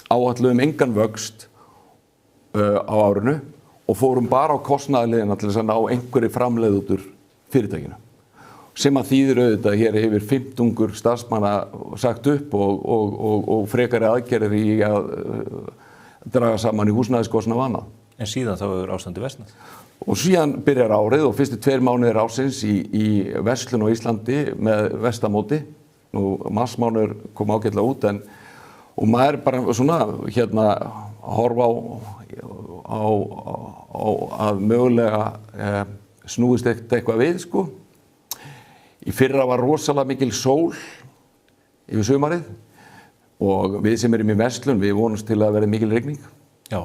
áætluðum engan vöxt á árinu og fórum bara á kostnaðarliðina til þess að ná einhverju framleið út úr fyrirtækinu. Sem að þýðir auðvitað hér yfir 15 starfsmanna sagt upp og frekari aðgerðir í að draga saman í húsnæðiskostnað og annað. En síðan þá hefur ástandi versnað? Og síðan byrjar árið og fyrstu 2 mánuðir ársins í verslun á Íslandi með vestamóti. Nú, marsmánuður kom ágætlega út og maður er bara svona að horfa á að mögulega snúist eitthvað við, sko. Í fyrra var rosalega mikil sól yfir sumarið og við sem erum í verslun, við vonumst til að verða mikil rigning. Já,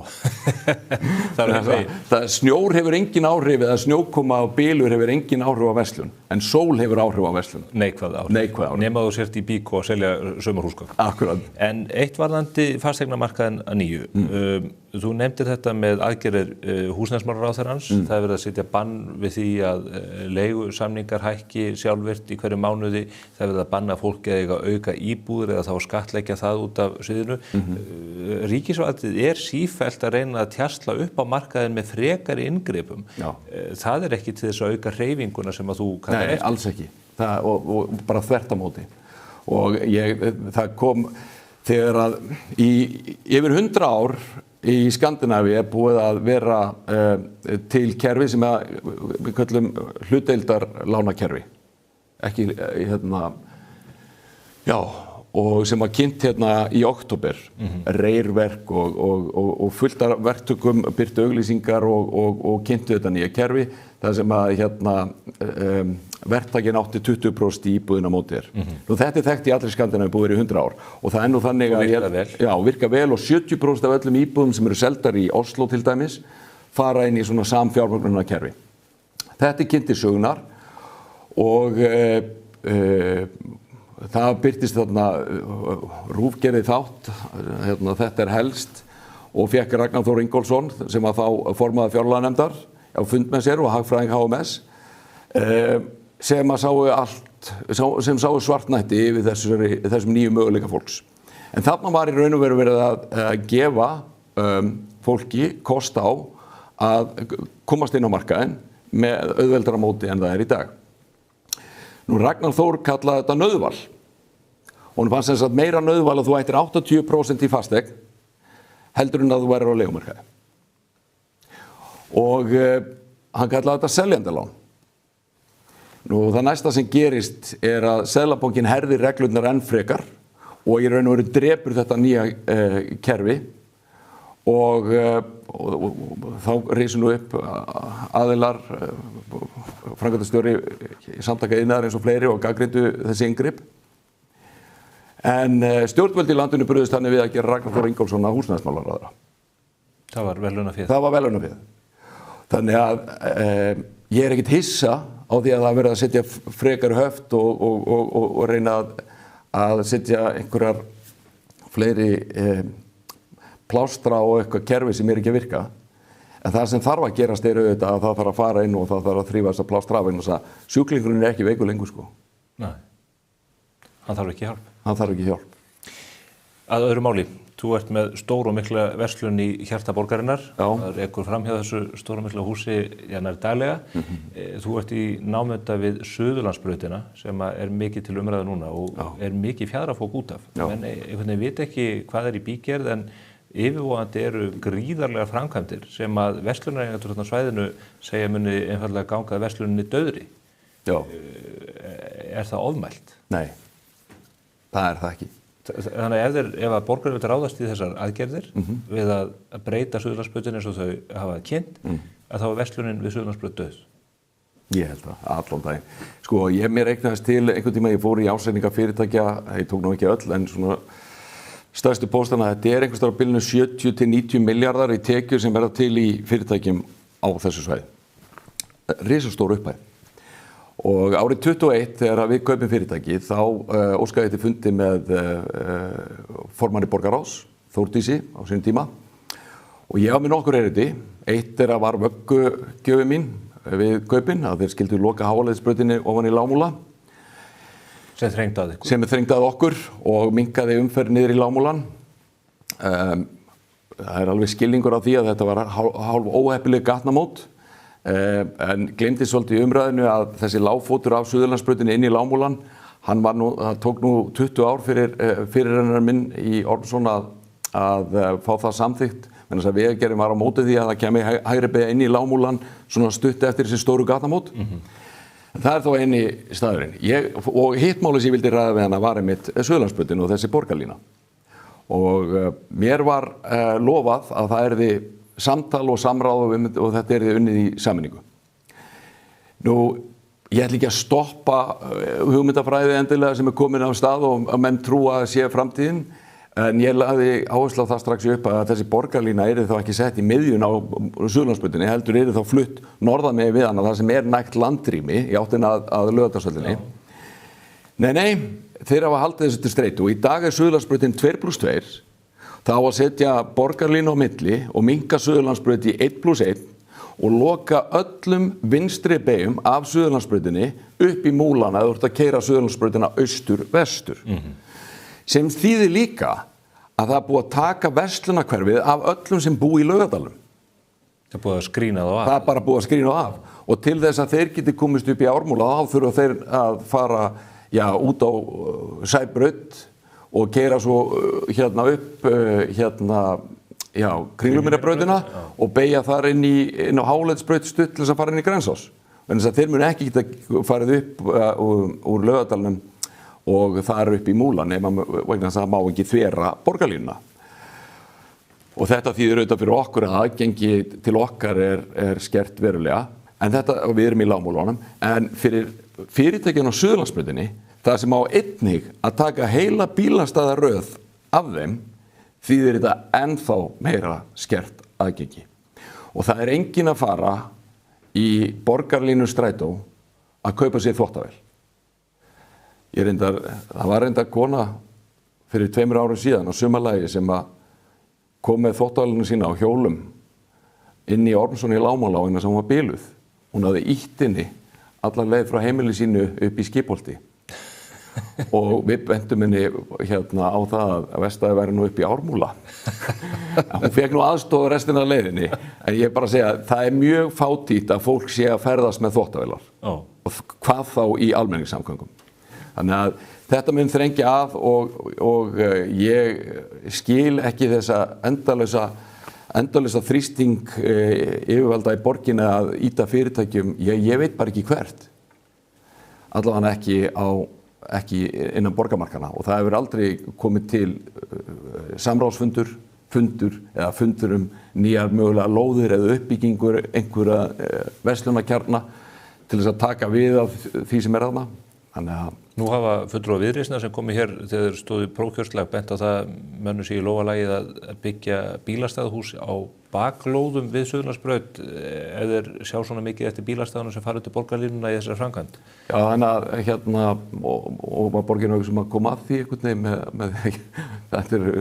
það snjór hefur engin áhrif eða snjókoma og bylur hefur engin áhrif á verslun, en sól hefur áhrif á verslun. Neikvæð áhrif. Nema þú sért í bík og selja sumarhúsgögn. Akkurat. En eitt varðandi fasteignamarkaðinn að nýju. Þú nefndir þetta með aðgerðir húsnæðismálaráðherrans. Það er verið að setja bann við því að leigusamningar hækki sjálfvirkt í hverju mánuði. Það er verið að banna fólki að auka íbúðir eða þá skattleggja það út af sviðinu. Ríkisvaldið er sífellt að reyna að tjasla upp á markaðinn með frekari inngripum. Það er ekki til þess að auka hreyfinguna sem að þú kallar eftir. Nei, alls ekki. Og bara þvert á móti. Og það kom þegar að í yfir 100 ár í Skandinavíu er búið að vera til kerfi sem við köllum hlutdeildarlánakerfi. Ekki og sem var kynnt í október, reyrverk og fullt af verktökum birtu auglýsingar og kynntu þetta nýja kerfi, það sem að verktakinn átti 20% í íbúðina móti þér. Nú þetta er þekkt í allri Skandinavíu búið í 100 ár og það er nú þannig að virka vel og 70% af öllum íbúðum sem eru seldar í Oslo til dæmis fara inn í svona samfjármögnunarkerfi. Þetta er kynnt til sögunar og það birtist þarna RÚV gerði þátt, þetta er helst og fekk Ragnar Þór Ingólfsson sem að þá formaði fjárlaganefndar á fund með sér og hagfræðing HMS sem sáu svartnætti yfir þessum nýju möguleika fólks. En þarna var í raun og veru verið að gefa fólki kost á að komast inn á markaðinn með auðveldara móti en það er í dag. Nú Ragnar Þór kallaði þetta nauðval. Hún fannst þess að meira nauðval að þú ættir 80% í fasteign heldur en að þú værir á leigumarkaði. Og hann kallaði þetta seljandalán. Nú það næsta sem gerist er að Seðlabankinn herðir reglurnar enn frekar og í raun og veru drepur þetta nýja kerfi og þá risu nú upp aðilar, framkvæmdastjóri samtaka iðnaðar eins og fleiri og gagnrýndu þessi inngrip. En stjórnvöld í landinu brugðust þannig við að gera Ragnar Þór Ingólfsson að húsnæðismálaráðherra. Það var verðlaunaféð. Það var verðlaunaféð. Þannig að ég er ekkert hissa á því að það verið að setja frekar höft og reyna að setja einhverjar fleiri plástra og eitthvað kerfi sem ekki að virka. En það sem þarf að gerast auðvitað að það þarf að fara inn og það þarf að þrífa þessa plástra af einu og það sjúklingurinn ekki veikur lengur sko. Nei, hann þarf ekki hjálp. Hann þarf ekki hjálp. Að öðru máli, þú ert með stór og mikla verslun í hjarta borgarinnar. Það rekur fram hjá þessu stór og mikla húsi nær daglega. Þú ert í námunda við Suðurlandsbrautina sem er mikið til umræðu núna og er mikið fjaðrafók út af. Men einhvern veginn veit ekki hvað í bígerð en yfirvofandi eru gríðarlegar framkvæmdir sem að verslunareigendur á svæðinu segja muni einfaldlega ganga að versluninni dauðri. Já. Er það ofmælt? Nei, það er það ekki. Þannig að ef að borgarar vilja ráðast í þessar aðgerðir við að breyta Suðurlandsbrautina eins og þau hafa kynnt, að þá er verslunin við Suðurlandsbraut dauð. Ég held það, allan daginn. Sko, mér eignaðist til einhvern tíma, ég fór í ásetninga fyrirtækja, ég tók nú ekki öll, en svona stærstu póstana, þetta er einhvers staðar á bilinu 70 til 90 miljardar í tekjur sem verða til í fyrirtækjum á þessu svæði. Risastór upphæð. Og árið 21 þegar við kaupum fyrirtæki þá óskaði ég til fundi með formanni borgarráðs, Þórdísi á sínum tíma og ég var með nokkur erindi. Eitt þeirra var vöggugjöfin mín við kaupin að þeir skildu loka háaleiðisbrautinni ofan í Lágmúla sem þrengdaði ykkur. Sem þrengdaði okkur og minnkaði umferð niður í Lágmúlan. Það er alveg skilningur á því að þetta var hálf óheppileg gatnamót. En gleymdi svolítið í umræðinu að þessi lágfótur af Suðurlandsbrautinni inn í Lágmúlan, það tók nú 20 ár fyrir fyrirrennarar minn í Ormsson að fá það samþykkt, en þess að Vegagerðin var á móti því að það kemi hægri beygja inn í Lágmúlan svona stutt eftir þessi stóru gatnamót. Það er þó eini staðurinn. Og hitt málið sem ég vildi ræða við hana var einmitt Suðurlandsbrautin og þessi borgarlína. Og mér var lofað að það yrði samtal og samráð og þetta yrði unnið í sameiningu. Nú, ég ætla ekki að stoppa hugmyndafræði endilega sem komin af stað og að menn trúa að sé framtíðin, en ég lagði áherslu á það strax upp að þessi borgarlína yrði þá ekki sett í miðjun á Suðurlandsbrautinni, heldur yrði þá flutt norðan með við hana, þar sem er nægt landrými í áttina að Laugardalshöllinni. Nei, þeir hafa haldið þessu til streitu og í dag er Suðurlandsbrautin 2+2. Það á að setja borgarlínu á milli og minnka Suðurlandsbraut í 1+1 og loka öllum vinstri beygjum af Suðurlandsbrautinni upp í Múlana eða þú ert að keyra Suðurlandsbrautina austur-vestur. Sem þýðir líka að það er búið að taka verslunarhverfið af öllum sem búa í Laugardalnum. Það er búið að skrína þá af. Það er bara búið að skrína þá af. Og til þess að þeir geti komist upp í Ármúla þá þurfa þeir að fara út á Sæbraut og keyra svo upp Kringlumýrarbrautina og beygja þar inn á Háleiðsbraut stutt til þess að fara inn í Grensás. Þannig að þeir munu ekki geta farið upp úr Laugardalnum og þar upp í Múlan vegna þess að það má ekki þvera borgarlínuna. Og þetta þýðir auðvitað fyrir okkur að aðgengi til okkar er skert verulega, en þetta, og við erum í Lágmúlanum, en fyrir fyrirtækin á Suðurlandsbrautinni það sem á einnig að taka heila bílastæðaröð af þeim þýðir þetta ennþá meira skert aðgengi. Og það er enginn að fara í borgarlínu strætó að kaupa sér þvottavél. Það var reyndar kona fyrir 2 árum síðan á sumarlagi sem kom með þvottavélina sína á hjólum inn í Ormsson í Lágmúla vegna sem hún var biluð. Hún hafði ýtt henni alla leið frá heimili sínu upp í Skipholti. Og við bentum henni á það að Vestæði væri nú upp í Ármúla. Hún fekk nú aðstoð restina af leiðinni, en ég bara segja að það er mjög fátítt að fólk sé að ferðast með þvottavélar. Og hvað þá í almenningssamgöngum. Þannig að þetta mun þrengja að og ég skil ekki þessa endalausa þrýsting yfirvalda í borginni að ýta fyrirtækjum, ég veit bara ekki hvert. Allavega ekki innan borgarmarkana og það hefur aldrei komið til samráðsfundur eða fundur nýjar mögulega lóðir eða uppbyggingur einhverja verslunarkjarna til þess að taka við af því sem er þarna. Nú hafa fulltrúar Viðreisnar sem komu hér þegar þeir stóðu í prófkjörsslag bent á það mönnum sig í lófalagið að byggja bílastæðahús á baklóðum við Suðurlandsbraut. ef þeir sjá svona mikið eftir bílastæðunum sem fara út í borgarlínuna í þessari framkvæmd? Já, þannig að og borgin er sem að koma að því einhvern veginn með þetta eru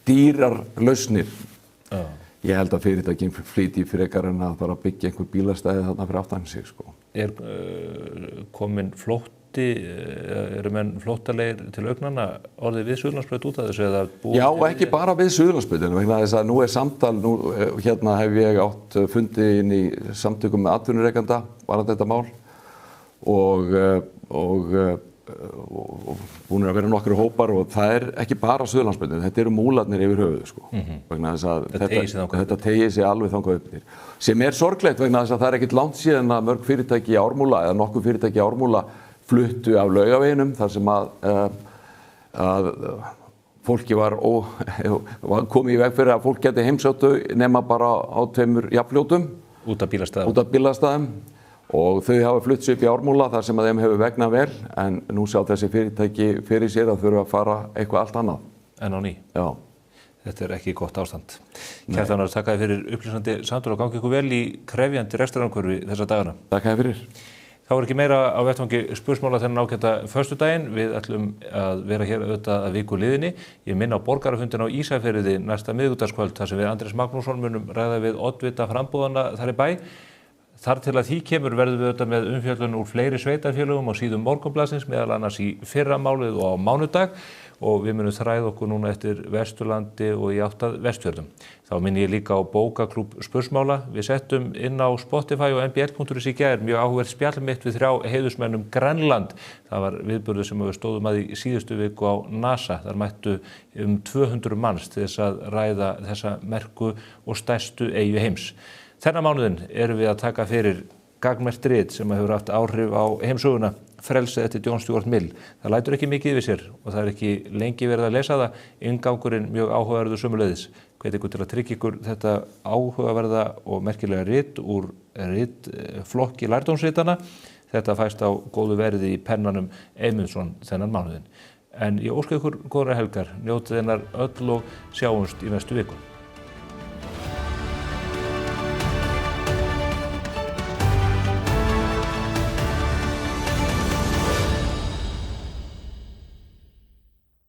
dýrar lausnir. Já. Ég held að fyrirtækin flýti frekar en að fara að byggja einhver bílastæði þarna fyrir aftan sig, sko. Er komin flótti, eru menn flóttalegir til augnanna orðið við Suðurlandsbraut út af þessu eða búið? Já, ekki bara við Suðurlandsbrautinu, vegna þess að nú er samtal, hérna hef ég átt fundi inn í samtökum með atvinnurekanda, varðandi þetta mál og búin að vera nokkru hópar og það er ekki bara Suðurlandsbrautinu, þetta eru múlarnir yfir höfuð, sko. Vegna þess að þetta tegir sig alveg þangað upp til. Sem er sorglegt vegna þess að það er ekkert langt síðan að mörg fyrirtæki í Ármúla eða nokkuð fyrirtæki í Ármúla fluttu af Laugaveginum þar sem að fólki var komið í veg fyrir að fólk geti heimsóttu nema bara á 2 jafnfljótum út af bílastæðum. Og þau hafa flutt sig upp í Ármúla þar sem að þeim hefur vegnað vel en nú sjá þessi fyrirtæki fyrir sér að þurfa að fara eitthvað allt annað. En á ný? Já. Þetta er ekki gott ástand. Kjartan, takk fyrir upplýsandi samtal og gangi ykkur vel í krefjandi rekstrarumhverfi þessa dagana. Takk fyrir. Þá er ekki meira á vettvangi spursmála þennan ágæta föstudaginn. Við ætlum að vera hér auðvitað að viku liðinni. Ég minna á borgarafundin á Ísafirði næsta miðvikudagskvöld þar sem við Andrés Magnússon munum ræða við oddvita frambúðana þar í bæ. Þar til að því kemur verðum við auðvitað með umfjöllun úr fleiri sveitarfélögum á síðum Morgunblaðsins, meðal annars í fyrramálið og á mánudag og við munum þræða okkur núna eftir Vesturlandi og í átt að Vestfjörðum. Þá minni ég líka á bókaklúbb Spursmála. Við settum inn á Spotify og mbl.is í gær mjög áhugavert spjall mitt við 3 heiðursmennum Grænland. Það var viðburður sem við stóðum að í síðustu viku á NASA. Þar mættu 200 manns til þess að ræða þessa merku og stærstu eyju heims. Þennan mánuðinn erum við að taka fyrir gagnmerkt rit sem hefur haft áhrif á heimsöguna, Frelsið eftir John Stuart Mill. Það lætur ekki mikið yfir sér og það er ekki lengi verið að lesa það. Inngangurinn mjög áhugaverður sömuleiðis. Hvet ykkur til að tryggja ykkur þetta áhugaverða og merkilega rit úr flokki lærdómsritana. Þetta fæst á góðu verði í pennanum Eymundsson þennan mánuðinn. En ég óska ykkur góðra helgar, njótið hennar öll og sjáumst í næstu viku.